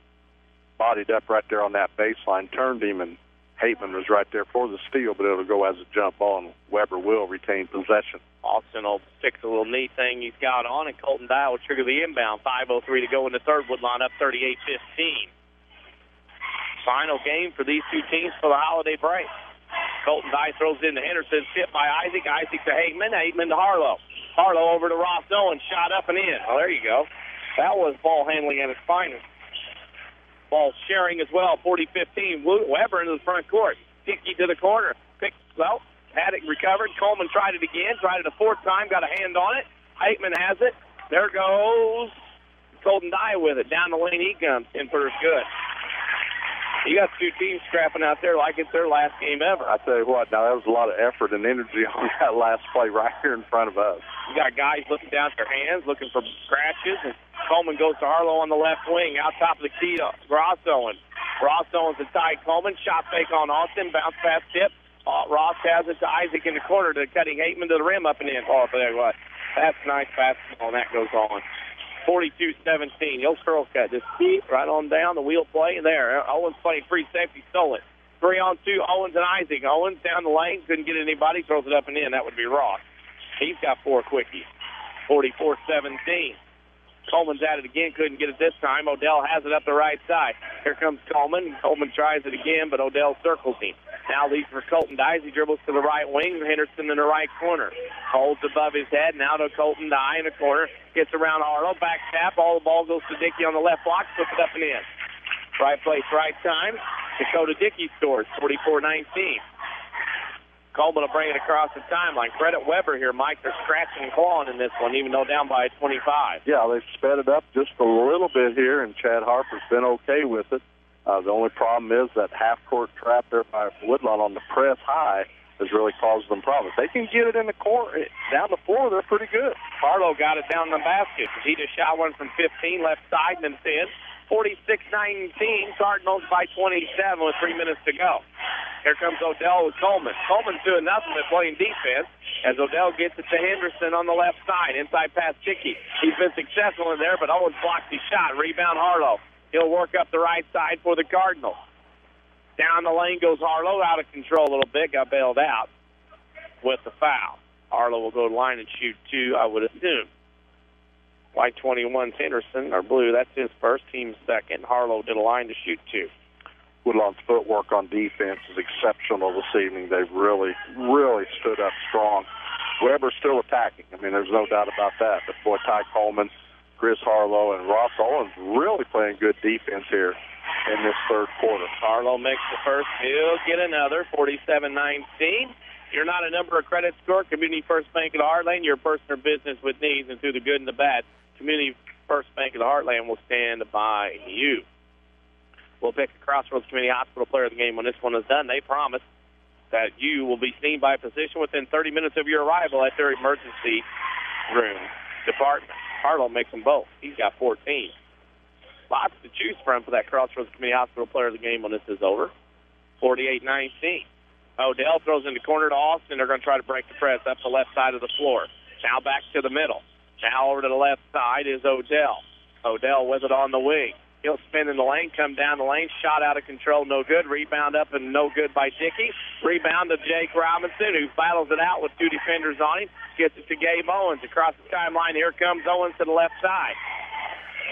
[SPEAKER 5] bodied up right there on that baseline, turned him, and Hateman was right there for the steal, but it'll go as a jump ball, and Webber will retain possession.
[SPEAKER 2] Austin will fix a little knee thing he's got on, and Colton Dye will trigger the inbound. 5:03 to go in the third. Woodlawn up 38-15. Final game for these two teams for the holiday break. Colton Dye throws into Henderson, tipped by Isaac. Isaac to Hateman. Hateman to Harlow. Harlow over to Ross Owens. Shot up and in. Well, there you go. That was ball handling at its finest. Ball sharing as well. 40-15. Webber into the front court. Dickey to the corner. Had it recovered. Coleman tried it again. Tried it a fourth time. Got a hand on it. Hateman has it. There goes Colton Dye with it. Down the lane he comes. Inverter's good. You got two teams scrapping out there like it's their last game ever.
[SPEAKER 5] I tell you what, now that was a lot of effort and energy on that last play right here in front of us.
[SPEAKER 2] You got guys looking down at their hands, looking for scratches, and Coleman goes to Harlow on the left wing, out top of the key to Ross Owens. Ross Owens and Ty Coleman, shot fake on Austin, bounce pass tip. Ross has it to Isaac in the corner to Cutting Hateman to the rim up and in. Oh, there what? That's nice basketball, and that goes on. 42-17. He'll curl cut. Just right on down the wheel play there. Owens playing free safety, stole it. 3-on-2, Owens and Isaac. Owens down the lane, couldn't get anybody, throws it up and in. That would be Ross. He's got 4 quickies. 44-17. Coleman's at it again, couldn't get it this time. Odell has it up the right side. Here comes Coleman. Coleman tries it again, but Odell circles him. Now leads for Colton Dye. He dribbles to the right wing. Henderson in the right corner. Holds above his head. Now to Colton Dye in the corner. Gets around Harlow. Back tap. All the ball goes to Dickey on the left block. Puts it up and in. Right place, right time. Dakota Dickey scores. 44-19. Coleman will bring it across the timeline. Credit Webber here, Mike. They're scratching and clawing in this one, even though down by 25.
[SPEAKER 5] Yeah, they've sped it up just a little bit here, and Chad Harper's been okay with it. The only problem is that half-court trap there by Woodlawn on the press high has really caused them problems. They can get it in the corner, down the floor, they're pretty good.
[SPEAKER 2] Harlow got it down the basket. He just shot one from 15, left side, and then in. 46-19, Cardinals by 27 with 3 minutes to go. Here comes Odell with Coleman. Coleman's doing nothing but playing defense as Odell gets it to Henderson on the left side. Inside pass Dickey. He's been successful in there, but Owens blocks his shot. Rebound Harlow. He'll work up the right side for the Cardinals. Down the lane goes Harlow, out of control a little bit, got bailed out with the foul. Harlow will go to line and shoot 2, I would assume. White 21's Henderson, or blue, that's his first, team second. Harlow did a line to shoot 2.
[SPEAKER 5] Woodlawn's footwork on defense is exceptional this evening. They've really, really stood up strong. Webber's still attacking. I mean, there's no doubt about that. But boy, Ty Coleman, Chris Harlow, and Ross Owens really playing good defense here in this third quarter.
[SPEAKER 2] Harlow makes the first. He'll get another, 47-19. You're not a number or credit score. Community First Bank of the Heartland, your person or business with needs, and through the good and the bad, Community First Bank of the Heartland will stand by you. We'll pick a Crossroads Community Hospital player of the game when this one is done. They promise that you will be seen by a physician within 30 minutes of your arrival at their emergency room department. Harlow makes them both. He's got 14. Lots to choose from for that Crossroads Community Hospital player of the game when this is over. 48-19. Odell throws in the corner to Austin. They're going to try to break the press up the left side of the floor. Now back to the middle. Now over to the left side is Odell. Odell with it on the wing. He'll spin in the lane, come down the lane, shot out of control, no good. Rebound up and no good by Dickey. Rebound to Jake Robinson, who battles it out with 2 defenders on him. Gets it to Gabe Owens. Across the timeline, here comes Owens to the left side.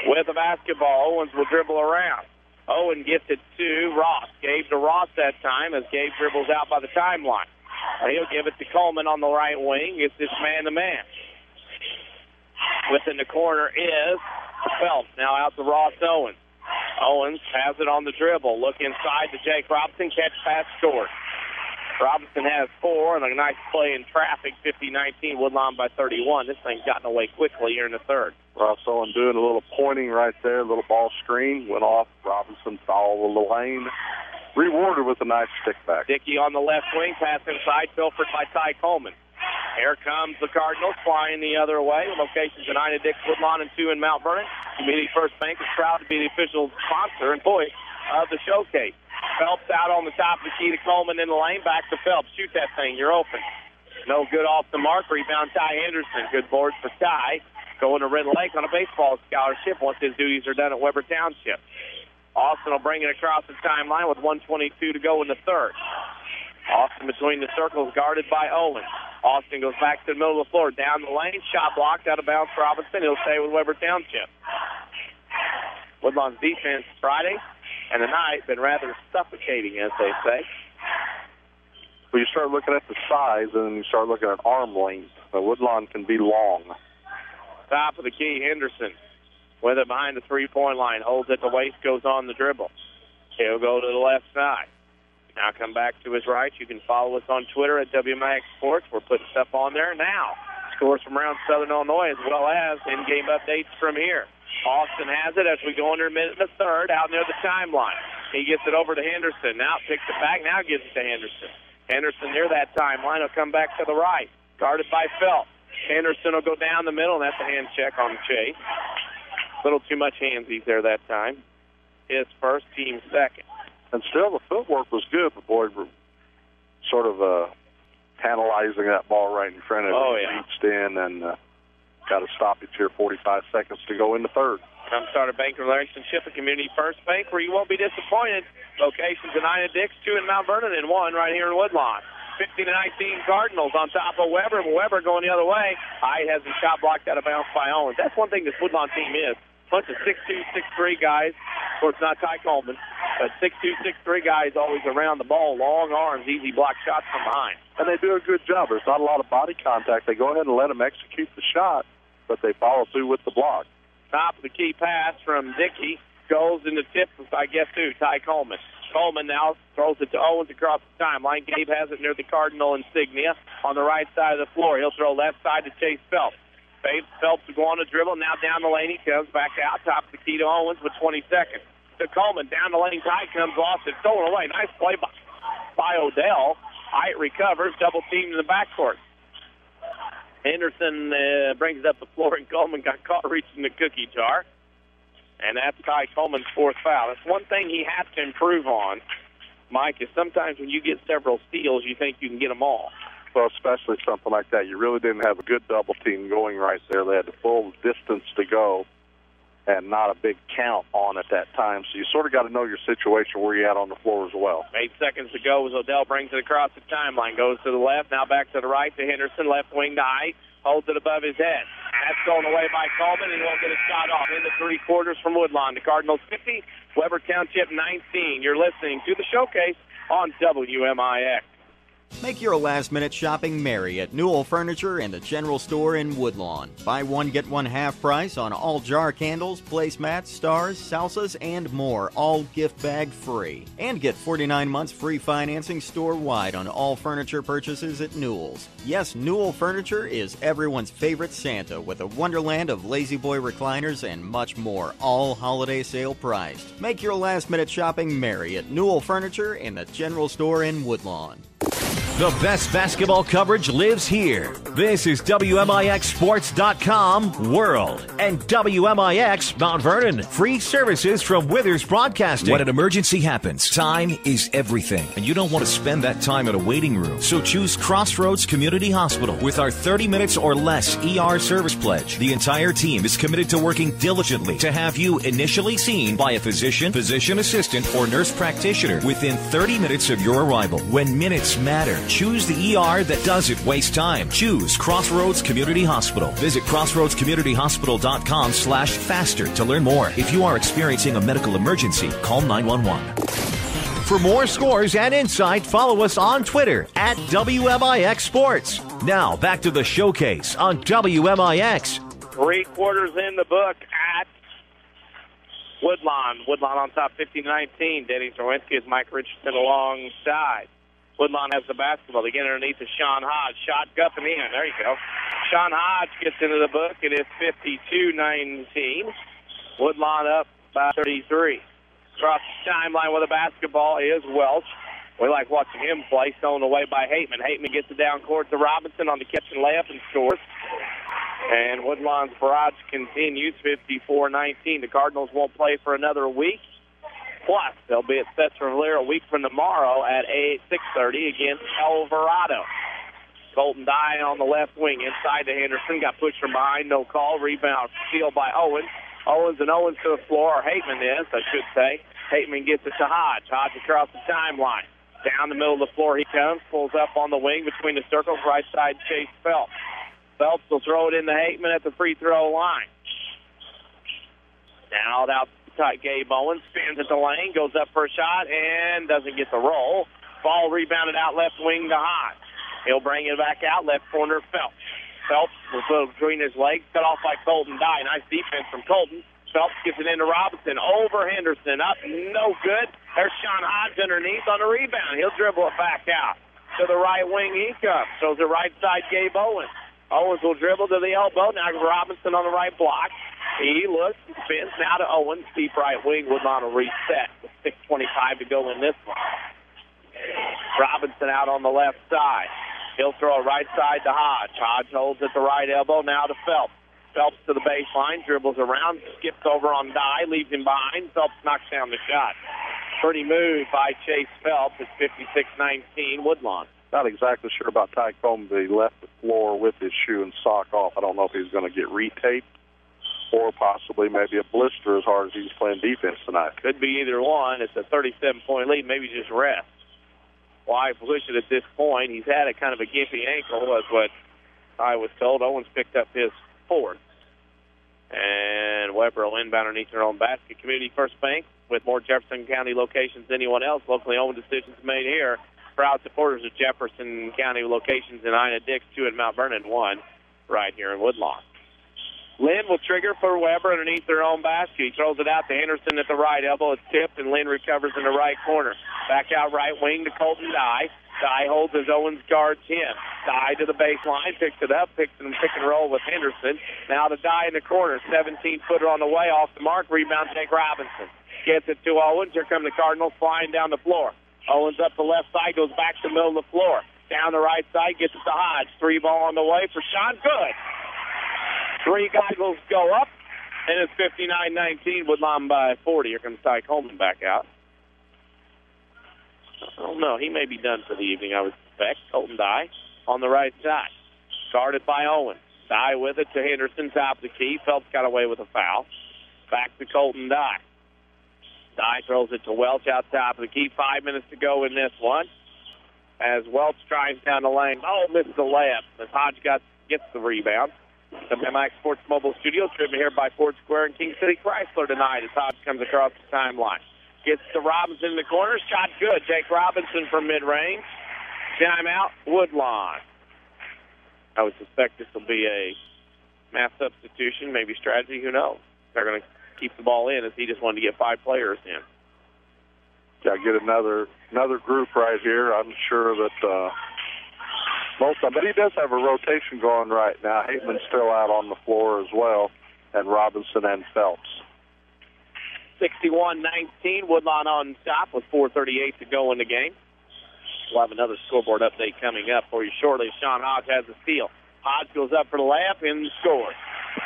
[SPEAKER 2] With the basketball, Owens will dribble around. Owen gets it to Ross. Gabe to Ross that time as Gabe dribbles out by the timeline. He'll give it to Coleman on the right wing. It's this man-to-man. Within the corner is Phelps. Now out to Ross Owens. Owens has it on the dribble. Look inside to Jake Robinson. Catch pass short. Robinson has 4 and a nice play in traffic. 50-19. Woodlawn by 31. This thing's gotten away quickly here in the third.
[SPEAKER 5] Ross Owens doing a little pointing right there. A little ball screen. Went off. Robinson fouled the lane. Rewarded with a nice stick back.
[SPEAKER 2] Dickey on the left wing. Pass inside. Pilfered by Ty Coleman. Here comes the Cardinals flying the other way. Locations in Ina, Dix, Woodlawn, and 2 in Mount Vernon. Community First Bank is proud to be the official sponsor and voice of the showcase. Phelps out on the top of the key to Coleman in the lane. Back to Phelps. Shoot that thing. You're open. No good off the mark. Rebound Ty Henderson. Good board for Ty. Going to Red Lake on a baseball scholarship once his duties are done at Webber Township. Austin will bring it across the timeline with 1:22 to go in the third. Austin between the circles, guarded by Owens. Austin goes back to the middle of the floor. Down the lane. Shot blocked. Out of bounds for Robinson. He'll stay with Webber Township. Woodlawn's defense Friday and tonight been rather suffocating, as they say.
[SPEAKER 5] Well, you start looking at the size, and then you start looking at arm length. Woodlawn can be long.
[SPEAKER 2] Top of the key, Henderson. With it behind the three-point line. Holds at the waist, goes on the dribble. He'll go to the left side. Now come back to his right. You can follow us on Twitter at WMIX Sports. We're putting stuff on there now. Scores from around Southern Illinois as well as in-game updates from here. Austin has it as we go under a minute in the third out near the timeline. He gets it over to Henderson. Now picks it back. Now gives it to Henderson. Henderson near that timeline. He'll come back to the right. Guarded by Phelps. Henderson will go down the middle, and that's a hand check on the chase. A little too much handsies there that time. His first, team second.
[SPEAKER 5] And still, the footwork was good, but boy, sort of penalizing that ball right in front of it. Reached in and got a stoppage here, 45 seconds to go in the third.
[SPEAKER 2] Come start a bank relationship at Community First Bank where you won't be disappointed. Locations in Ina Dix, 2 in Mount Vernon, and 1 right here in Woodlawn. 15-19 Cardinals on top of Webber. Webber going the other way. Hyde has the shot blocked out of bounds by Owens. That's one thing this Woodlawn team is. Bunch of 6'2", 6'3 guys. Of course, not Ty Coleman, but 6'2", 6'3 guys always around the ball. Long arms, easy block shots from behind.
[SPEAKER 5] And they do a good job. There's not a lot of body contact. They go ahead and let them execute the shot, but they follow through with the block.
[SPEAKER 2] Top of the key pass from Dickey. Goes in the tip, I guess, to Ty Coleman. Coleman now throws it to Owens across the timeline. Gabe has it near the Cardinal insignia on the right side of the floor. He'll throw left side to Chase Phelps. Phelps will go on a dribble. Now down the lane. He comes back out. Top of the key to Owens with 20 seconds. To Coleman. Down the lane. Ty comes off. It's stolen away. Nice play by Odell. Height recovers. Double teamed in the backcourt. Henderson brings it up the floor, and Coleman got caught reaching the cookie jar. And that's Ty Coleman's 4th foul. That's one thing he has to improve on, Mike, is sometimes when you get several steals, you think you can get them all.
[SPEAKER 5] Well, especially something like that. You really didn't have a good double team going right there. They had the full distance to go and not a big count on at that time. So you sort of got to know your situation where you're at on the floor as well.
[SPEAKER 2] 8 seconds to go as Odell brings it across the timeline. Goes to the left, now back to the right to Henderson. Left wing to Height. Holds it above his head. That's thrown away by Coleman, and won't get a shot off. In the 3/4 from Woodlawn. The Cardinals 50, Webber Township 19. You're listening to the Showcase on WMIX.
[SPEAKER 8] Make your last-minute shopping merry at Newell Furniture and the General Store in Woodlawn. Buy one, get one half price on all jar candles, placemats, stars, salsas, and more, all gift bag free. And get 49 months free financing store-wide on all furniture purchases at Newell's. Yes, Newell Furniture is everyone's favorite Santa with a wonderland of Lazy Boy recliners and much more, all holiday sale priced. Make your last-minute shopping merry at Newell Furniture and the General Store in Woodlawn.
[SPEAKER 1] The best basketball coverage lives here. This is WMIXSports.com World and WMIX Mount Vernon. Free services from Withers Broadcasting.
[SPEAKER 11] When an emergency happens, time is everything, and you don't want to spend that time in a waiting room. So choose Crossroads Community Hospital with our 30 minutes or less ER service pledge. The entire team is committed to working diligently to have you initially seen by a physician, physician assistant, or nurse practitioner within 30 minutes of your arrival. When minutes matter, choose the ER that doesn't waste time. Choose Crossroads Community Hospital. Visit crossroadscommunityhospital.com/faster to learn more. If you are experiencing a medical emergency, call 911.
[SPEAKER 1] For more scores and insight, follow us on Twitter at WMIX Sports. Now, back to the Showcase on WMIX.
[SPEAKER 2] 3/4 in the book at Woodlawn. Woodlawn on top 15-19. Denny Czerwinski is Mike Richardson alongside. Woodlawn has the basketball. They get underneath to Sean Hodge. Shot up and in. There you go. Sean Hodge gets into the book. It is 52-19. Woodlawn up by 33. Across the timeline with the basketball is Welch. We like watching him play. Stolen away by Hateman. Hateman gets it down court to Robinson on the catch and layup and scores. And Woodlawn's barrage continues, 54-19. The Cardinals won't play for another week. Plus, they'll be at Sesser-Valier a week from tomorrow at 6:30 against Alvarado. Colton Dye on the left wing, inside to Henderson. Got pushed from behind, no call. Rebound steal by Owens. Owens to the floor, or Hateman is, I should say. Hateman gets it to Hodge. Hodge across the timeline. Down the middle of the floor he comes, pulls up on the wing between the circles, right side Chase Phelps. Phelps will throw it in to Hateman at the free throw line. Now out tight. Gabe Owens spins at the lane, goes up for a shot, and doesn't get the roll. Ball rebounded out left wing to Hodge. He'll bring it back out, left corner Phelps. Phelps was between his legs, cut off by Colton Dye. Nice defense from Colton. Phelps gets it into Robinson, over Henderson, up, no good. There's Sean Hodge underneath on a rebound. He'll dribble it back out. To the right wing he comes. Shows the right side Gabe Owens. Owens will dribble to the elbow. Now Robinson on the right block. He looks, spins now to Owens. Deep right wing Woodlawn will reset with 6:25 to go in this one. Robinson out on the left side. He'll throw it right side to Hodge. Hodge holds at the right elbow. Now to Phelps. Phelps to the baseline, dribbles around, skips over on Dye, leaves him behind. Phelps knocks down the shot. Pretty move by Chase Phelps. It's 56-19 Woodlawn.
[SPEAKER 5] Not exactly sure about Ty Coleman, but he left the floor with his shoe and sock off. I don't know if he's going to get retaped or possibly maybe a blister as hard as he's playing defense tonight.
[SPEAKER 2] Could be either one. It's a 37-point lead. Maybe just rest. Why push it at this point? He's had a kind of a gimpy ankle, was what I was told. Owens picked up his fourth. And Webber will inbound underneath their own basket. Community First Bank, with more Jefferson County locations than anyone else. Locally owned decisions made here. Proud supporters of Jefferson County locations in Ina, Dix, 2 in Mount Vernon, 1 right here in Woodlawn. Lynn will trigger for Webber underneath their own basket. He throws it out to Henderson at the right elbow. It's tipped, and Lynn recovers in the right corner. Back out right wing to Colton Dye. Dye holds as Owens guards him. Dye to the baseline, picks it up, picks and pick and roll with Henderson. Now to Dye in the corner. 17-footer on the way, off the mark. Rebound, Jake Robinson. Gets it to Owens. Here come the Cardinals flying down the floor. Owens up the left side, goes back to the middle of the floor. Down the right side, gets it to Hodge. 3 ball on the way for Sean. Good. 3 goggles go up, and it's 59-19. Woodlawn by 40. Here comes Ty Coleman back out. I don't know. He may be done for the evening, I would suspect. Colton Dye on the right side. Guarded by Owens. Dye with it to Henderson, top of the key. Phelps got away with a foul. Back to Colton Dye. Dye throws it to Welch out top of the key. 5 minutes to go in this one. As Welch drives down the lane. Oh, missed the layup. As Hodge gets the rebound. The WMIX Sports Mobile Studios, driven here by Ford Square and King City Chrysler tonight as Hodge comes across the timeline. Gets to Robinson in the corner. Shot good. Jake Robinson from mid-range. Timeout, Woodlawn. I would suspect this will be a mass substitution, maybe strategy. Who knows? They're going to keep the ball in as he just wanted to get 5 players in.
[SPEAKER 5] Yeah, get another group right here. I'm sure that most of them, but he does have a rotation going right now. Hateman's still out on the floor as well, and Robinson and Phelps.
[SPEAKER 2] 61-19, Woodlawn on top with 4:38 to go in the game. We'll have another scoreboard update coming up for you shortly. Sean Hodge has the steal. Hodge goes up for the layup and scores.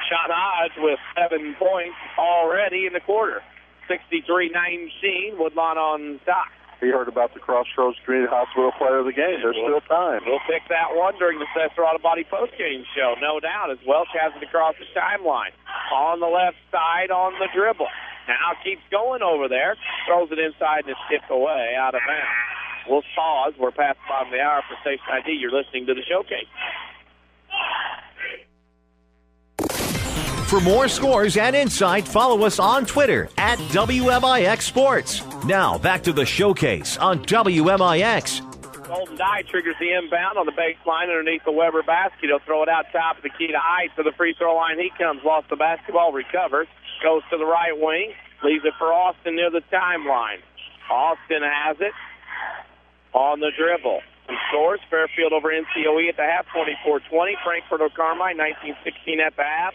[SPEAKER 2] Sean Hodge with 7 points already in the quarter. 63-19, Woodlawn on top.
[SPEAKER 5] He heard about the Crossroads Community Hospital player of the game. There's still time.
[SPEAKER 2] We'll pick that one during the Sesser Auto Body postgame show, no doubt, as Welch has it across the timeline. On the left side on the dribble. Now keeps going over there. Throws it inside and it's tipped away out of bounds. We'll pause. We're past the bottom of the hour for Station ID. You're listening to the Showcase.
[SPEAKER 1] For more scores and insight, follow us on Twitter at WMIX Sports. Now, back to the Showcase on WMIX.
[SPEAKER 2] Colton Dye triggers the inbound on the baseline underneath the Webber basket. He'll throw it out top of the key to Ice to the free throw line. He comes, lost the basketball, recovers, goes to the right wing, leaves it for Austin near the timeline. Austin has it on the dribble. He scores. Fairfield over NCOE at the half, 24-20. Frankfurt over Carmine, 19-16 at the half.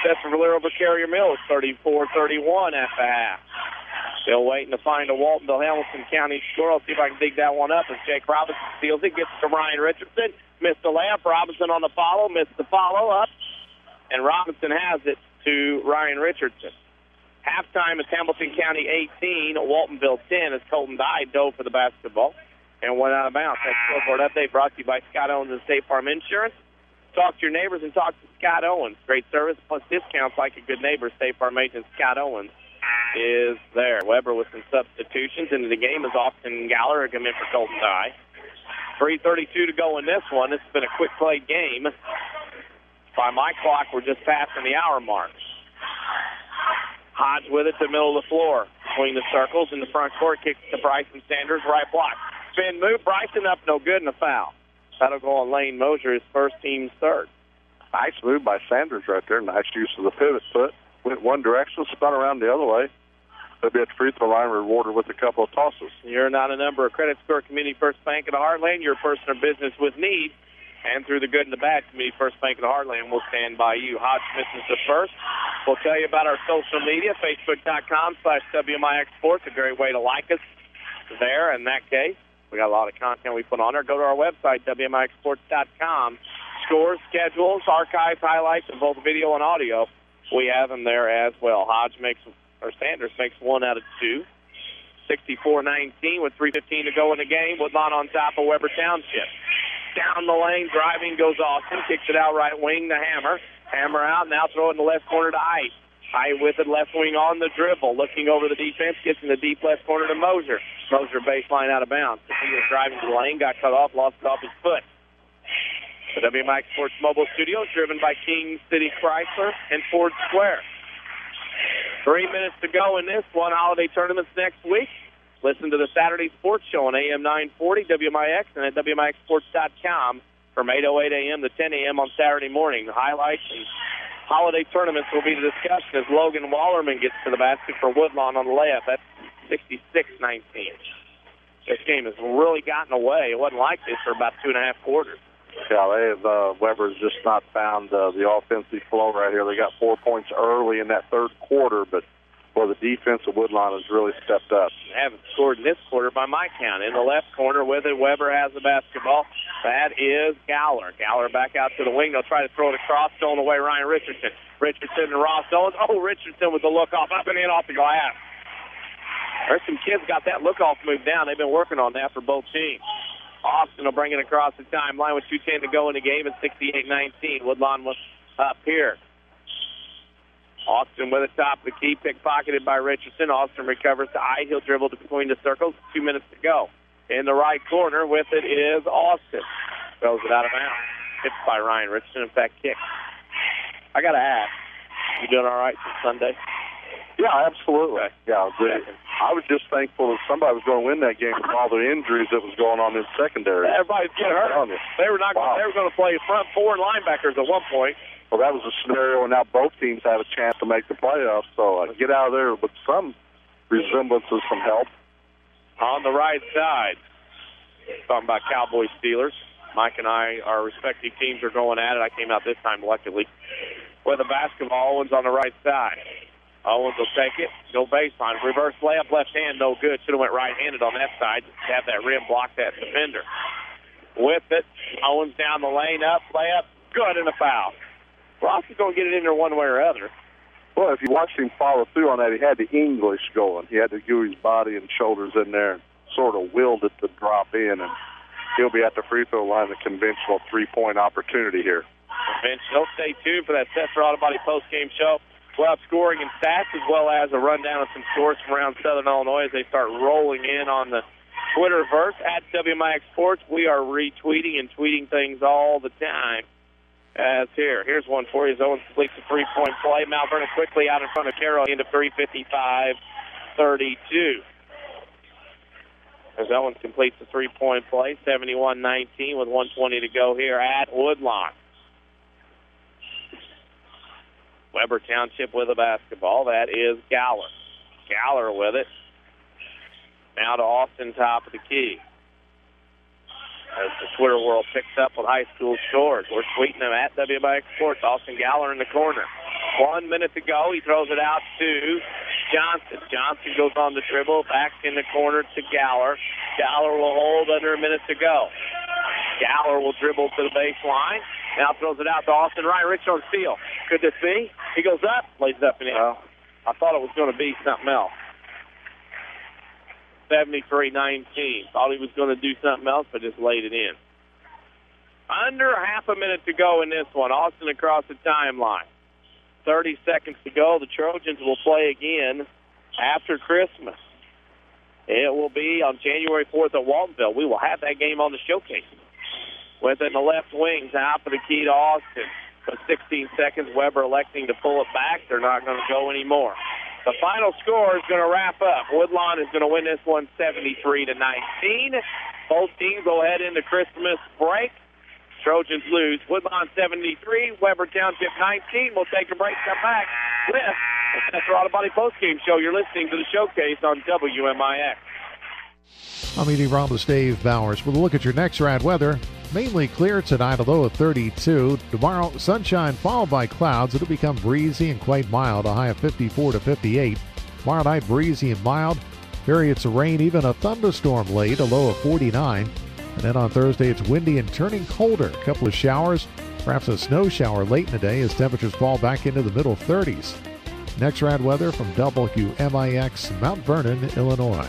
[SPEAKER 2] Sesser-Valier over Carrier Mills, 34-31 at the half. Still waiting to find a Waltonville-Hamilton County score. I'll see if I can dig that one up as Jake Robinson steals it. Gets to Ryan Richardson. Missed the layup. Robinson on the follow. Missed the follow-up. And Robinson has it to Ryan Richardson. Halftime is Hamilton County 18, Waltonville 10 as Colton Dye dove for the basketball and went out of bounds. That scoreboard update brought to you by Scott Owens and State Farm Insurance. Talk to your neighbors and talk to Scott Owens. Great service plus discounts like a good neighbor. State Farm agent Scott Owens is there. Webber with some substitutions into the game as Austin Galler come in for Colton Dye. 3:32 to go in this one. This has been a quick play game. By my clock, we're just passing the hour mark. Hodge with it to the middle of the floor. Between the circles in the front court, kicks to Bryson Sanders, right block. Spin move, Bryson up, no good, and a foul. That'll go on Lane Mosier, his first team's third.
[SPEAKER 5] Nice move by Sanders right there. Nice use of the pivot foot. Went one direction, spun around the other way. They'll be at the free throw line rewarded with a couple of tosses.
[SPEAKER 2] You're not a number of Credit Score Community First Bank of the Heartland. You're a person or business with need. And through the good and the bad, Community First Bank of the Heartland will stand by you. Hodge Smith is the first. We'll tell you about our social media, Facebook.com/WMIX Sports. A great way to like us there in that case. We got a lot of content we put on there. Go to our website, WMIXsports.com. Scores, schedules, archives, highlights of both video and audio. We have them there as well. Sanders makes 1 out of 2. 64-19 with 3:15 to go in the game. Woodlawn on top of Webber Township. Down the lane, driving goes Austin, kicks it out right wing to Hammer. Hammer out, now throw it in the left corner to Height. Height with it, left wing on the dribble, looking over the defense, gets in the deep left corner to Mosier. Mosier baseline out of bounds. He was driving to the lane, got cut off, lost it off his foot. The WMIX Sports Mobile Studio is driven by King City Chrysler and Ford Square. 3 minutes to go in this one. Holiday tournaments next week. Listen to the Saturday Sports Show on AM 940 WMIX and at WMIXsports.com from 8:08 a.m. to 10 a.m. on Saturday morning. The highlights and holiday tournaments will be discussed as Logan Wallerman gets to the basket for Woodlawn on the layup. That's 66-19. This game has really gotten away. It wasn't like this for about 2.5 quarters.
[SPEAKER 5] Yeah, Webber's just not found the offensive flow right here. They got 4 points early in that third quarter, but the defense of Woodlawn has really stepped up.
[SPEAKER 2] They haven't scored in this quarter by my count. In the left corner with it, Webber has the basketball. That is Gowler. Gowler back out to the wing. They'll try to throw it across, stolen away Ryan Richardson. Richardson and Ross Owens. Oh, Richardson with the look-off, up and in off the glass. There's some kids got that look-off move down. They've been working on that for both teams. Austin will bring it across the timeline with 2:10 to go in the game at 68-19. Woodlawn was up here. Austin with the top of the key, pickpocketed by Richardson. Austin recovers to Eye. He'll dribble between the circles. 2 minutes to go. In the right corner with it is Austin. Throws it out of bounds. Hit by Ryan Richardson. In fact, kick. I got to ask, you doing all right since Sunday?
[SPEAKER 5] Yeah, absolutely. Okay. Yeah, I was just thankful that somebody was going to win that game with all the injuries that was going on in secondary.
[SPEAKER 2] Everybody's getting hurt. They were not. Wow. They were going to play front four and linebackers at one point.
[SPEAKER 5] Well, that was a scenario, and now both teams have a chance to make the playoffs. So get out of there with some resemblance of some help.
[SPEAKER 2] On the right side, talking about Cowboys Steelers. Mike and I, our respective teams are going at it. I came out this time, luckily, with a basketball. Owens on the right side. Owens will take it, go baseline. Reverse layup, left hand, no good. Should have went right-handed on that side to have that rim block that defender. With it, Owens down the lane, up, layup, good, and a foul. Ross is going to get it in there one way or other.
[SPEAKER 5] Well, if you watched him follow through on that, he had the English going. He had to do his body and shoulders in there and sort of willed it to drop in, and he'll be at the free throw line, the conventional three-point opportunity here.
[SPEAKER 2] Conventional. Stay tuned for that Sesser Auto Body post-game show. We'll have scoring and stats as well as a rundown of some scores from around Southern Illinois as they start rolling in on the Twitterverse at WMIX Sports. We are retweeting and tweeting things all the time. As here's one for you. Owens completes a three-point play. Mount Vernon quickly out in front of Carroll into 3:55-32. As Owens completes the three-point play, 71-19 with 1:20 to go here at Woodlawn. Webber Township with a basketball. That is Gowler. Gowler with it. Now to Austin, top of the key. As the Twitter world picks up with high school scores, we're tweeting them at WMIX Sports. Austin Gowler in the corner. 1 minute to go. He throws it out to Johnson. Johnson goes on the dribble, back in the corner to Gowler. Gowler will hold under a minute to go. Gowler will dribble to the baseline. Now throws it out to Austin. Ryan Rich on steal. Could this be? He goes up, lays it up and in. I thought it was going to be something else. 73-19. Thought he was going to do something else, but just laid it in. Under half a minute to go in this one. Austin across the timeline. 30 seconds to go. The Trojans will play again after Christmas. It will be on January 4th at Waltonville. We will have that game on the showcase. With it in the left wing, top of the key to Austin. For 16 seconds, Webber electing to pull it back. They're not going to go anymore. The final score is going to wrap up. Woodlawn is going to win this one 73-19. Both teams go ahead into Christmas break. Trojans lose. Woodlawn 73, Webber Township 19. We'll take a break, come back with the Sesser Auto Body postgame show. You're listening to the showcase on WMIX.
[SPEAKER 12] I'm meteorologist Dave Bowers with a look at your next rad weather. Mainly clear tonight, a low of 32. Tomorrow, sunshine followed by clouds. It'll become breezy and quite mild, a high of 54 to 58. Tomorrow night, breezy and mild. Periods of rain, even a thunderstorm late, a low of 49. And then on Thursday, it's windy and turning colder. A couple of showers, perhaps a snow shower late in the day as temperatures fall back into the middle 30s. Next rad weather from WMIX, Mount Vernon, Illinois.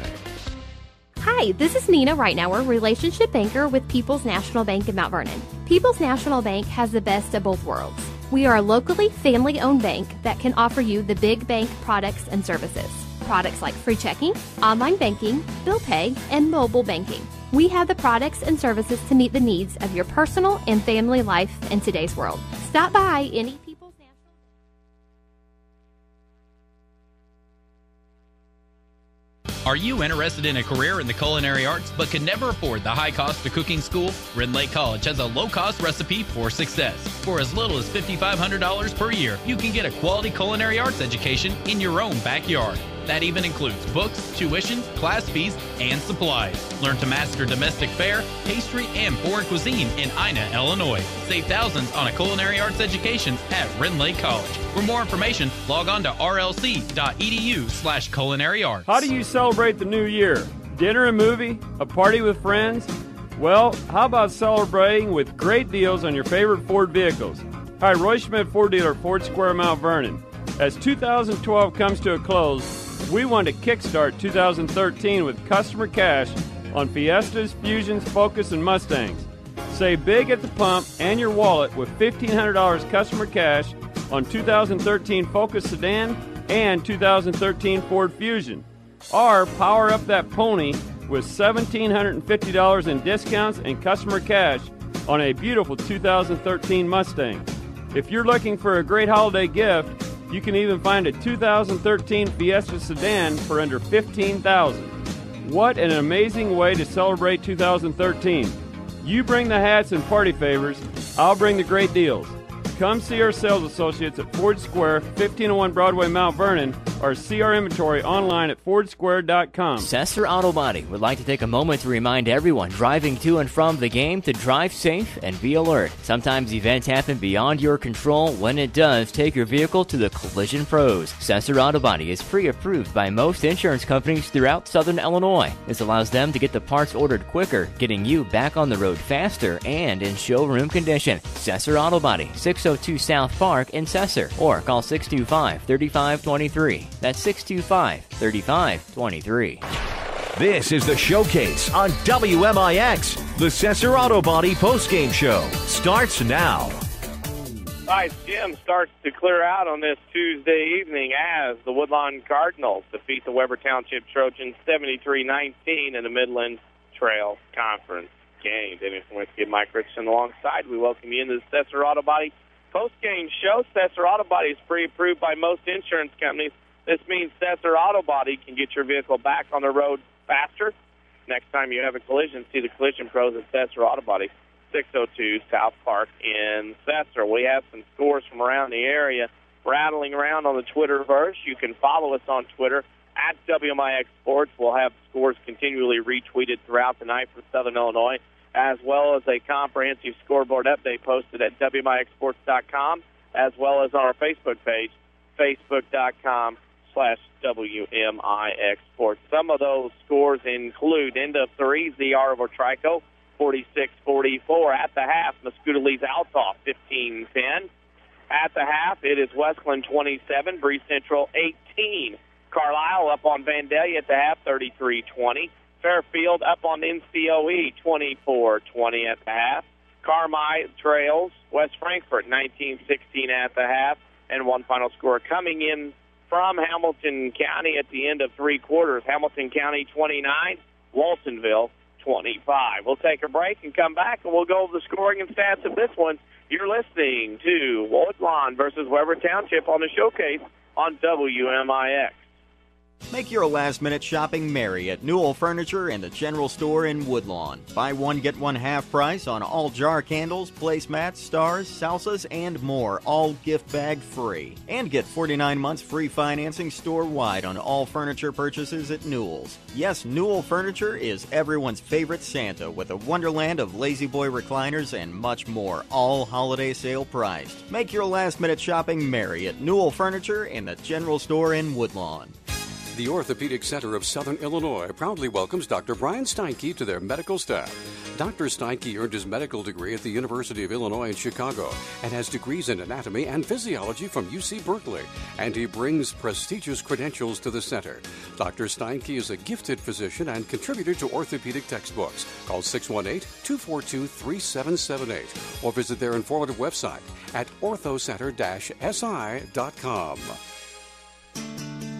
[SPEAKER 3] Hi, this is Nina Reitnauer, relationship banker with People's National Bank in Mount Vernon. People's National Bank has the best of both worlds. We are a locally family-owned bank that can offer you the big bank products and services. Products like free checking, online banking, bill pay, and mobile banking. We have the products and services to meet the needs of your personal and family life in today's world. Stop by any People's National
[SPEAKER 4] Are you interested in a career in the culinary arts but can never afford the high cost of cooking school? Rend Lake College has a low-cost recipe for success. For as little as $5,500 per year, you can get a quality culinary arts education in your own backyard. That even includes books, tuition, class fees, and supplies. Learn to master domestic fare, pastry, and foreign cuisine in Ina, Illinois. Save thousands on a culinary arts education at Rend Lake College. For more information, log on to rlc.edu/culinary arts.
[SPEAKER 18] How do you celebrate the new year? Dinner and movie? A party with friends? Well, how about celebrating with great deals on your favorite Ford vehicles? Hi, Roy Schmidt Ford dealer, Ford Square, Mount Vernon. As 2012 comes to a close, we want to kickstart 2013 with customer cash on Fiestas, Fusions, Focus, and Mustangs. Save big at the pump and your wallet with $1,500 customer cash on 2013 Focus Sedan and 2013 Ford Fusion. Or power up that pony with $1,750 in discounts and customer cash on a beautiful 2013 Mustang. If you're looking for a great holiday gift, you can even find a 2013 Fiesta sedan for under $15,000. What an amazing way to celebrate 2013. You bring the hats and party favors, I'll bring the great deals. Come see our sales associates at Ford Square, 1501 Broadway, Mount Vernon, or see our inventory online at fordsquare.com.
[SPEAKER 10] Sesser Auto Body would like to take a moment to remind everyone driving to and from the game to drive safe and be alert. Sometimes events happen beyond your control. When it does, take your vehicle to the collision pros. Sesser Auto Body is pre-approved by most insurance companies throughout Southern Illinois. This allows them to get the parts ordered quicker, getting you back on the road faster and in showroom condition. Sesser Auto Body, 602 South Park in Sesser, or call 625-3523. That's 625-3523.
[SPEAKER 1] This is the Showcase on WMIX. The Sesser Auto Body postgame show starts now.
[SPEAKER 2] Sides Gym starts to clear out on this Tuesday evening as the Woodlawn Cardinals defeat the Webber Township Trojans 73-19 in the Midland Trail Conference game. Dennis wants to get Mike Richardson alongside. We welcome you into the Sesser Auto Body post-game show. Sesser Auto Body is pre-approved by most insurance companies. This means Sesser Auto Body can get your vehicle back on the road faster. Next time you have a collision, see the collision pros at Sesser Auto Body, 602 South Park in Sesser. We have some scores from around the area rattling around on the Twitterverse. You can follow us on Twitter at WMIX Sports. We'll have scores continually retweeted throughout the night for Southern Illinois, as well as a comprehensive scoreboard update posted at WMIXsports.com, as well as on our Facebook page, Facebook.com/WMIX Sports. Some of those scores include end of three, ZR over Trico, 46-44. At the half, Mascouda-Lee's Altoff, 15-10. At the half, it is Westland 27, Bree Central 18. Carlisle up on Vandalia at the half, 33-20. Fairfield up on NCOE, 24-20 at the half. Carmi trails West Frankfort, 19-16 at the half. And one final score coming in from Hamilton County at the end of three quarters. Hamilton County 29, Waltonville 25. We'll take a break and come back, and we'll go over the scoring and stats of this one. You're listening to Woodlawn versus Webber Township on the Showcase on WMIX.
[SPEAKER 8] Make your last-minute shopping merry at Newell Furniture and the General Store in Woodlawn. Buy one, get one half price on all jar candles, placemats, stars, salsas, and more, all gift bag free. And get 49 months free financing store-wide on all furniture purchases at Newell's. Yes, Newell Furniture is everyone's favorite Santa with a wonderland of Lazy Boy recliners and much more, all holiday sale priced. Make your last-minute shopping merry at Newell Furniture and the General Store in Woodlawn.
[SPEAKER 6] The Orthopedic Center of Southern Illinois proudly welcomes Dr. Brian Steinke to their medical staff. Dr. Steinke earned his medical degree at the University of Illinois in Chicago and has degrees in anatomy and physiology from UC Berkeley, and he brings prestigious credentials to the center. Dr. Steinke is a gifted physician and contributor to orthopedic textbooks. Call 618-242-3778 or visit their informative website at orthocenter-si.com.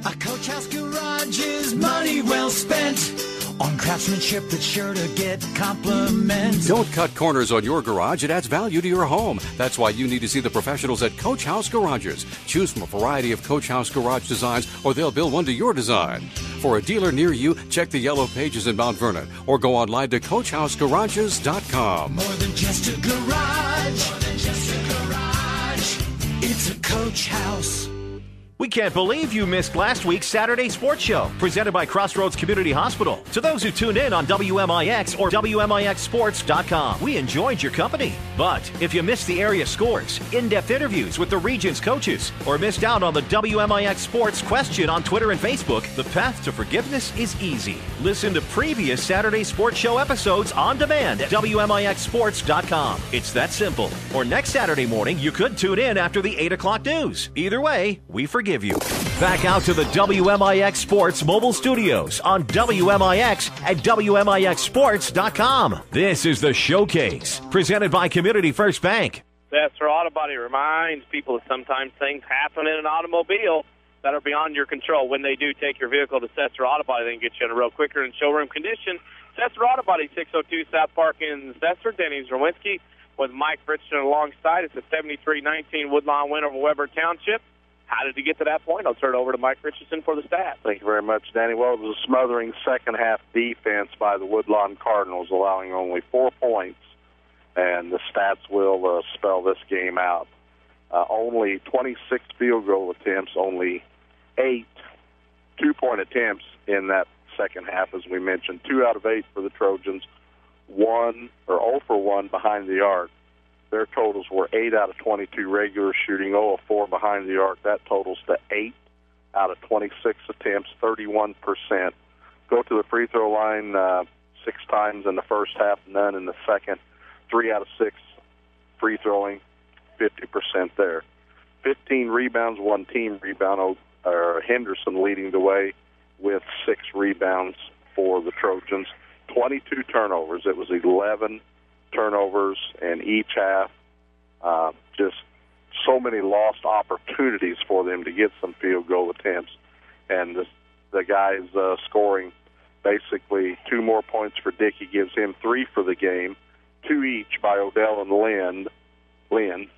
[SPEAKER 13] A Coach House Garage is money well spent on craftsmanship that's sure to get compliments.
[SPEAKER 6] Don't cut corners on your garage. It adds value to your home. That's why you need to see the professionals at Coach House Garages. Choose from a variety of Coach House garage designs, or they'll build one to your design. For a dealer near you, check the yellow pages in Mount Vernon or go online to CoachHouseGarages.com.
[SPEAKER 13] More than just a garage. More than just a garage. It's a Coach House.
[SPEAKER 1] We can't believe you missed last week's Saturday Sports Show, presented by Crossroads Community Hospital. To those who tuned in on WMIX or WMIXsports.com, we enjoyed your company. But if you missed the area scores, in-depth interviews with the region's coaches, or missed out on the WMIX Sports question on Twitter and Facebook, the path to forgiveness is easy. Listen to previous Saturday Sports Show episodes on demand at WMIXsports.com. It's that simple. Or next Saturday morning, you could tune in after the 8 o'clock news. Either way, we forgive you. Back out to the WMIX Sports mobile studios on WMIX at WMIXsports.com. This is the Showcase, presented by Community First Bank.
[SPEAKER 2] Sesser Auto Body reminds people that sometimes things happen in an automobile that are beyond your control. When they do, take your vehicle to Sesser Auto Body. They can get you in a road quicker in showroom condition. Sesser Auto Body, 602 South Park in Sesser. Denny's Czerwinski with Mike Richardson alongside. It's a 73-19 Woodlawn win over Webber Township. How did he get to that point? I'll turn it over to Mike Richardson for the stats.
[SPEAKER 5] Thank you very much, Danny. Well, it was a smothering second-half defense by the Woodlawn Cardinals, allowing only 4 points, and the stats will spell this game out. Only 26 field goal attempts, only 8 two-point attempts in that second half, as we mentioned. 2 out of 8 for the Trojans, 0 for 1 behind the arc. Their totals were 8 out of 22 regular shooting, 0 of 4 behind the arc. That totals to 8 out of 26 attempts, 31%. Go to the free throw line 6 times in the first half, none in the second. 3 out of 6 free throwing, 50% there. 15 rebounds, 1 team rebound. Henderson leading the way with 6 rebounds for the Trojans. 22 turnovers. It was 11 turnovers in each half. Just so many lost opportunities for them to get some field goal attempts. And the guys scoring basically 2 more points for Dickey gives him 3 for the game, 2 each by Odell and Lynn.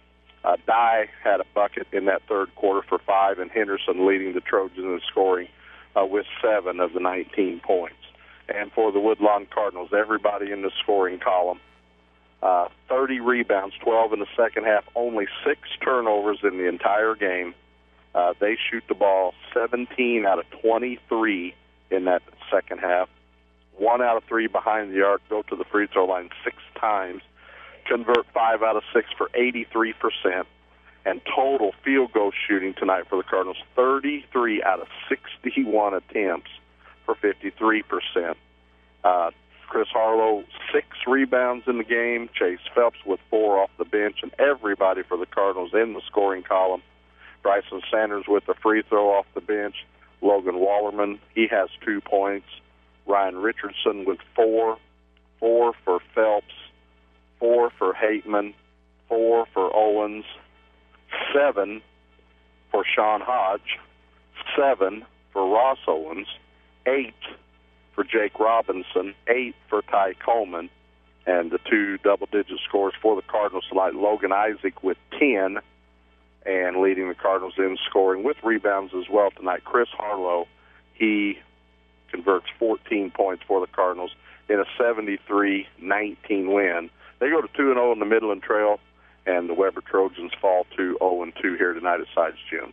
[SPEAKER 5] Dye had a bucket in that third quarter for 5, and Henderson leading the Trojans in scoring with 7 of the 19 points. And for the Woodlawn Cardinals, everybody in the scoring column, 30 rebounds, 12 in the second half, only 6 turnovers in the entire game. They shoot the ball 17 out of 23 in that second half. 1 out of 3 behind the arc, go to the free throw line 6 times, convert 5 out of 6 for 83%, and total field goal shooting tonight for the Cardinals, 33 out of 61 attempts for 53%. Chris Harlow, 6 rebounds in the game. Chase Phelps with 4 off the bench, and everybody for the Cardinals in the scoring column. Bryson Sanders with the free throw off the bench. Logan Wallerman, he has 2 points. Ryan Richardson with 4 for Phelps, 4 for Hateman, 4 for Owens, 7 for Sean Hodge, 7 for Ross Owens, 8 for Jake Robinson, 8 for Ty Coleman, and the 2 double-digit scores for the Cardinals tonight. Logan Isaac with 10 and leading the Cardinals in scoring with rebounds as well tonight. Chris Harlow, he converts 14 points for the Cardinals in a 73-19 win. They go to 2-0 in the Midland Trail, and the Webber Trojans fall to 0-2 here tonight at Sides Gym.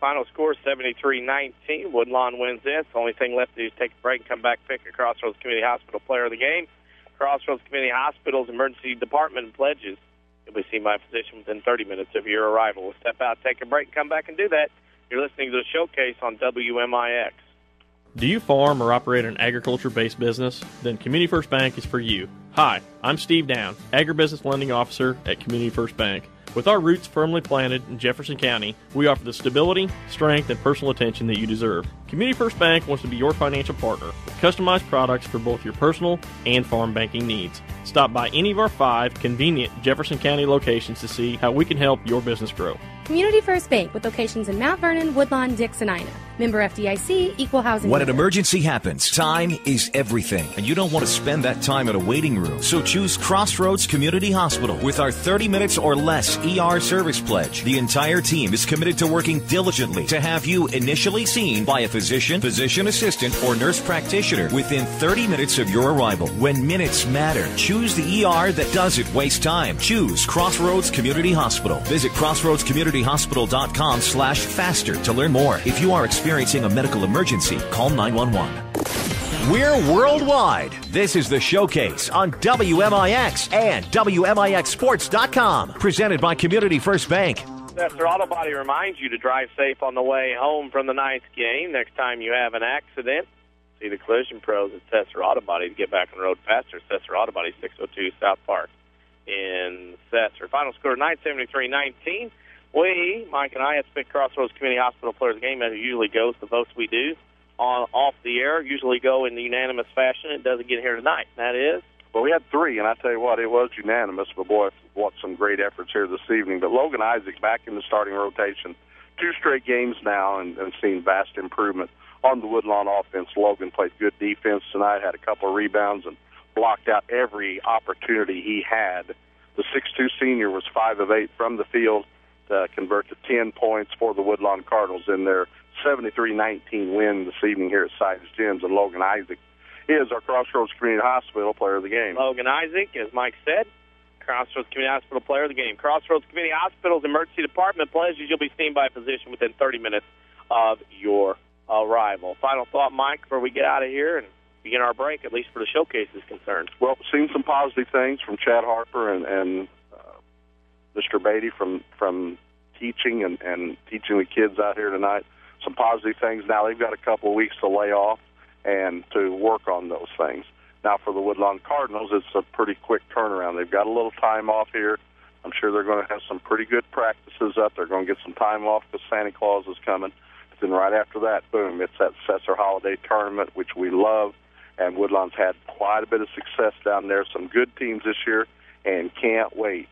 [SPEAKER 2] Final score, 73-19. Woodlawn wins this. The only thing left to do is take a break and come back, pick a Crossroads Community Hospital player of the game. Crossroads Community Hospital's emergency department pledges you'll be seen by a physician within 30 minutes of your arrival. We'll step out, take a break, and come back and do that. You're listening to the Showcase on WMIX.
[SPEAKER 14] Do you farm or operate an agriculture-based business? Then Community First Bank is for you. Hi, I'm Steve Down, Agribusiness Lending Officer at Community First Bank. With our roots firmly planted in Jefferson County, we offer the stability, strength, and personal attention that you deserve. Community First Bank wants to be your financial partner with customized products for both your personal and farm banking needs. Stop by any of our 5 convenient Jefferson County locations to see how we can help your business grow.
[SPEAKER 7] Community First Bank with locations in Mount Vernon, Woodlawn, Dix, and Ina. Member FDIC, Equal Housing.
[SPEAKER 11] When an emergency happens, time is everything, and you don't want to spend that time in a waiting room. So choose Crossroads Community Hospital with our 30 minutes or less ER service pledge. The entire team is committed to working diligently to have you initially seen by a physician, physician assistant, or nurse practitioner within 30 minutes of your arrival. When minutes matter, choose the ER that doesn't waste time. Choose Crossroads Community Hospital. Visit crossroadscommunityhospital.com/faster to learn more. If you are experiencing a medical emergency, call 911.
[SPEAKER 1] We're worldwide. This is the Showcase on WMIX and WMIXsports.com. Presented by Community First Bank.
[SPEAKER 2] Sesser Auto Body reminds you to drive safe on the way home from the ninth game. Next time you have an accident, see the collision pros at Sesser Auto Body to get back on the road faster. Sesser Auto Body, 602 South Park in Sesser. Final score, 973-19. We, Mike and I, have picked Crossroads Community Hospital Player of the Game, as it usually goes. The votes we do off the air usually go in the unanimous fashion. It doesn't get here tonight. That is?
[SPEAKER 5] Well, we had 3, and I tell you what, it was unanimous. But, boy, what some great efforts here this evening. But Logan Isaac back in the starting rotation. 2 straight games now and seen vast improvement on the Woodlawn offense. Logan played good defense tonight, had a couple of rebounds, and blocked out every opportunity he had. The 6'2 senior was 5 of 8 from the field to convert to 10 points for the Woodlawn Cardinals in their 73-19 win this evening here at Sides Gyms. And Logan Isaac is our Crossroads Community Hospital Player of the Game.
[SPEAKER 2] Logan Isaac, as Mike said, Crossroads Community Hospital Player of the Game. Crossroads Community Hospital's emergency department pledges you'll be seen by a physician within 30 minutes of your arrival. Final thought, Mike, before we get out of here and begin our break, at least for the Showcase is concerned.
[SPEAKER 5] Well, seen some positive things from Chad Harper and Mr. Beatty from teaching and teaching the kids out here tonight. Some positive things. Now they've got a couple of weeks to lay off and to work on those things. Now for the Woodlawn Cardinals, it's a pretty quick turnaround. They've got a little time off here. I'm sure they're going to have some pretty good practices up. They're going to get some time off because Santa Claus is coming. But then right after that, boom, it's that Sesser Holiday Tournament, which we love. And Woodlawn's had quite a bit of success down there. Some good teams this year, and can't wait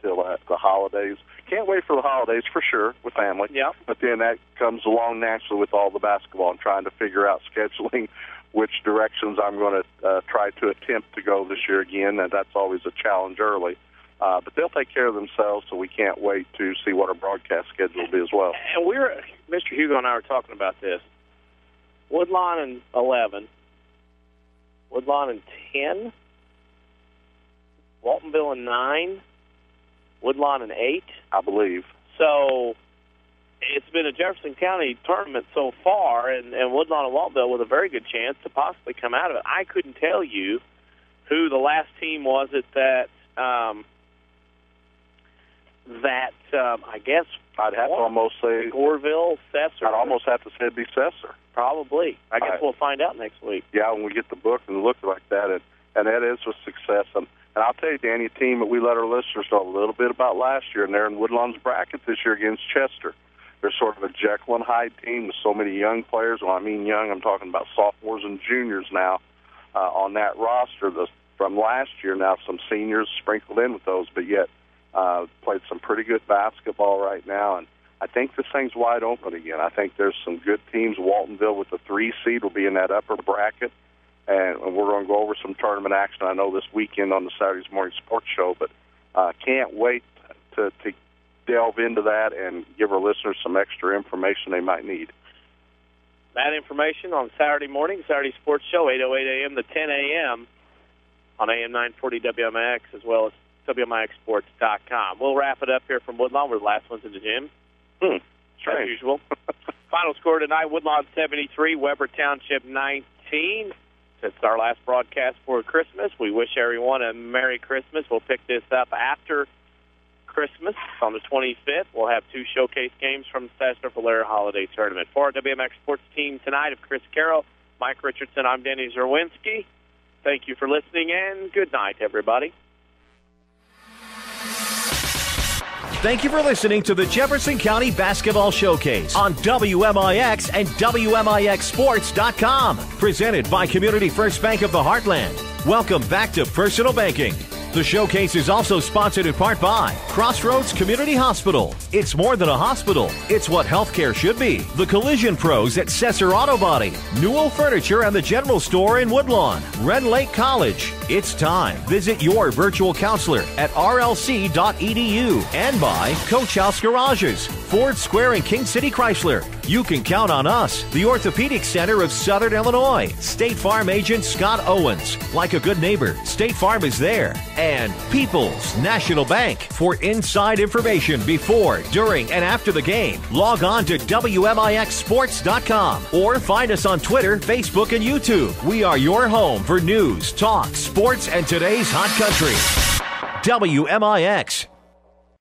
[SPEAKER 5] till the holidays. Can't wait for the holidays for sure with family.
[SPEAKER 2] Yeah.
[SPEAKER 5] But then that comes along naturally with all the basketball and trying to figure out scheduling which directions I'm going to try to attempt to go this year again, and that's always a challenge early. But they'll take care of themselves, so we can't wait to see what our broadcast schedule will be as well.
[SPEAKER 2] And Mr. Hugo and I were talking about this. Woodlawn in 11, Woodlawn in 10, Waltonville in 9, Woodlawn in 8,
[SPEAKER 5] I believe.
[SPEAKER 2] So it's been a Jefferson County tournament so far, and Woodlawn and Waltonville with a very good chance to possibly come out of it. I couldn't tell you who the last team was that I guess
[SPEAKER 5] I'd have to almost say
[SPEAKER 2] Goreville, Sesser.
[SPEAKER 5] I'd almost have to say it'd be Sesser.
[SPEAKER 2] Probably. I guess we'll find out next week.
[SPEAKER 5] Yeah, when we get the book and look like that, and that is a success. And I'll tell you, Danny, a team that we let our listeners know a little bit about last year, and they're in Woodlawn's bracket this year against Chester. They're sort of a Jekyll and Hyde team with so many young players. When I mean young, I'm talking about sophomores and juniors now on that roster from last year. Now some seniors sprinkled in with those, but yet played some pretty good basketball right now. And I think this thing's wide open again. I think there's some good teams. Waltonville with the 3 seed will be in that upper bracket. And we're going to go over some tournament action, I know, this weekend on the Saturday Morning Sports Show. But can't wait to delve into that and give our listeners some extra information they might need.
[SPEAKER 2] That information on Saturday morning, Saturday Sports Show, 8:08 a.m. to 10 a.m. on AM 940 WMIX, as well as WMIXsports.com. We'll wrap it up here from Woodlawn. We're the last ones in the gym. As usual. Final score tonight, Woodlawn 73, Webber Township 19. It's our last broadcast for Christmas. We wish everyone a Merry Christmas. We'll pick this up after Christmas on the 25th. We'll have 2 showcase games from the Sesser-Valier Holiday Tournament. For our WMX Sports team tonight of Chris Carroll, Mike Richardson, I'm Denny Czerwinski. Thank you for listening, and good night, everybody.
[SPEAKER 1] Thank you for listening to the Jefferson County Basketball Showcase on WMIX and WMIXSports.com. Presented by Community First Bank of the Heartland. Welcome back to Personal Banking. The showcase is also sponsored in part by Crossroads Community Hospital. It's more than a hospital. It's what healthcare should be. The Collision Pros at Sesser Auto Body. Newell Furniture and the General Store in Woodlawn. Ren Lake College. It's time. Visit your virtual counselor at rlc.edu. And by Coach House Garages. Ford Square and King City Chrysler. You can count on us. The Orthopedic Center of Southern Illinois. State Farm agent Scott Owens. Like a good neighbor, State Farm is there. And People's National Bank. For inside information before, during, and after the game, log on to WMIXSports.com or find us on Twitter, Facebook, and YouTube. We are your home for news, talk, sports, and today's hot country. WMIX.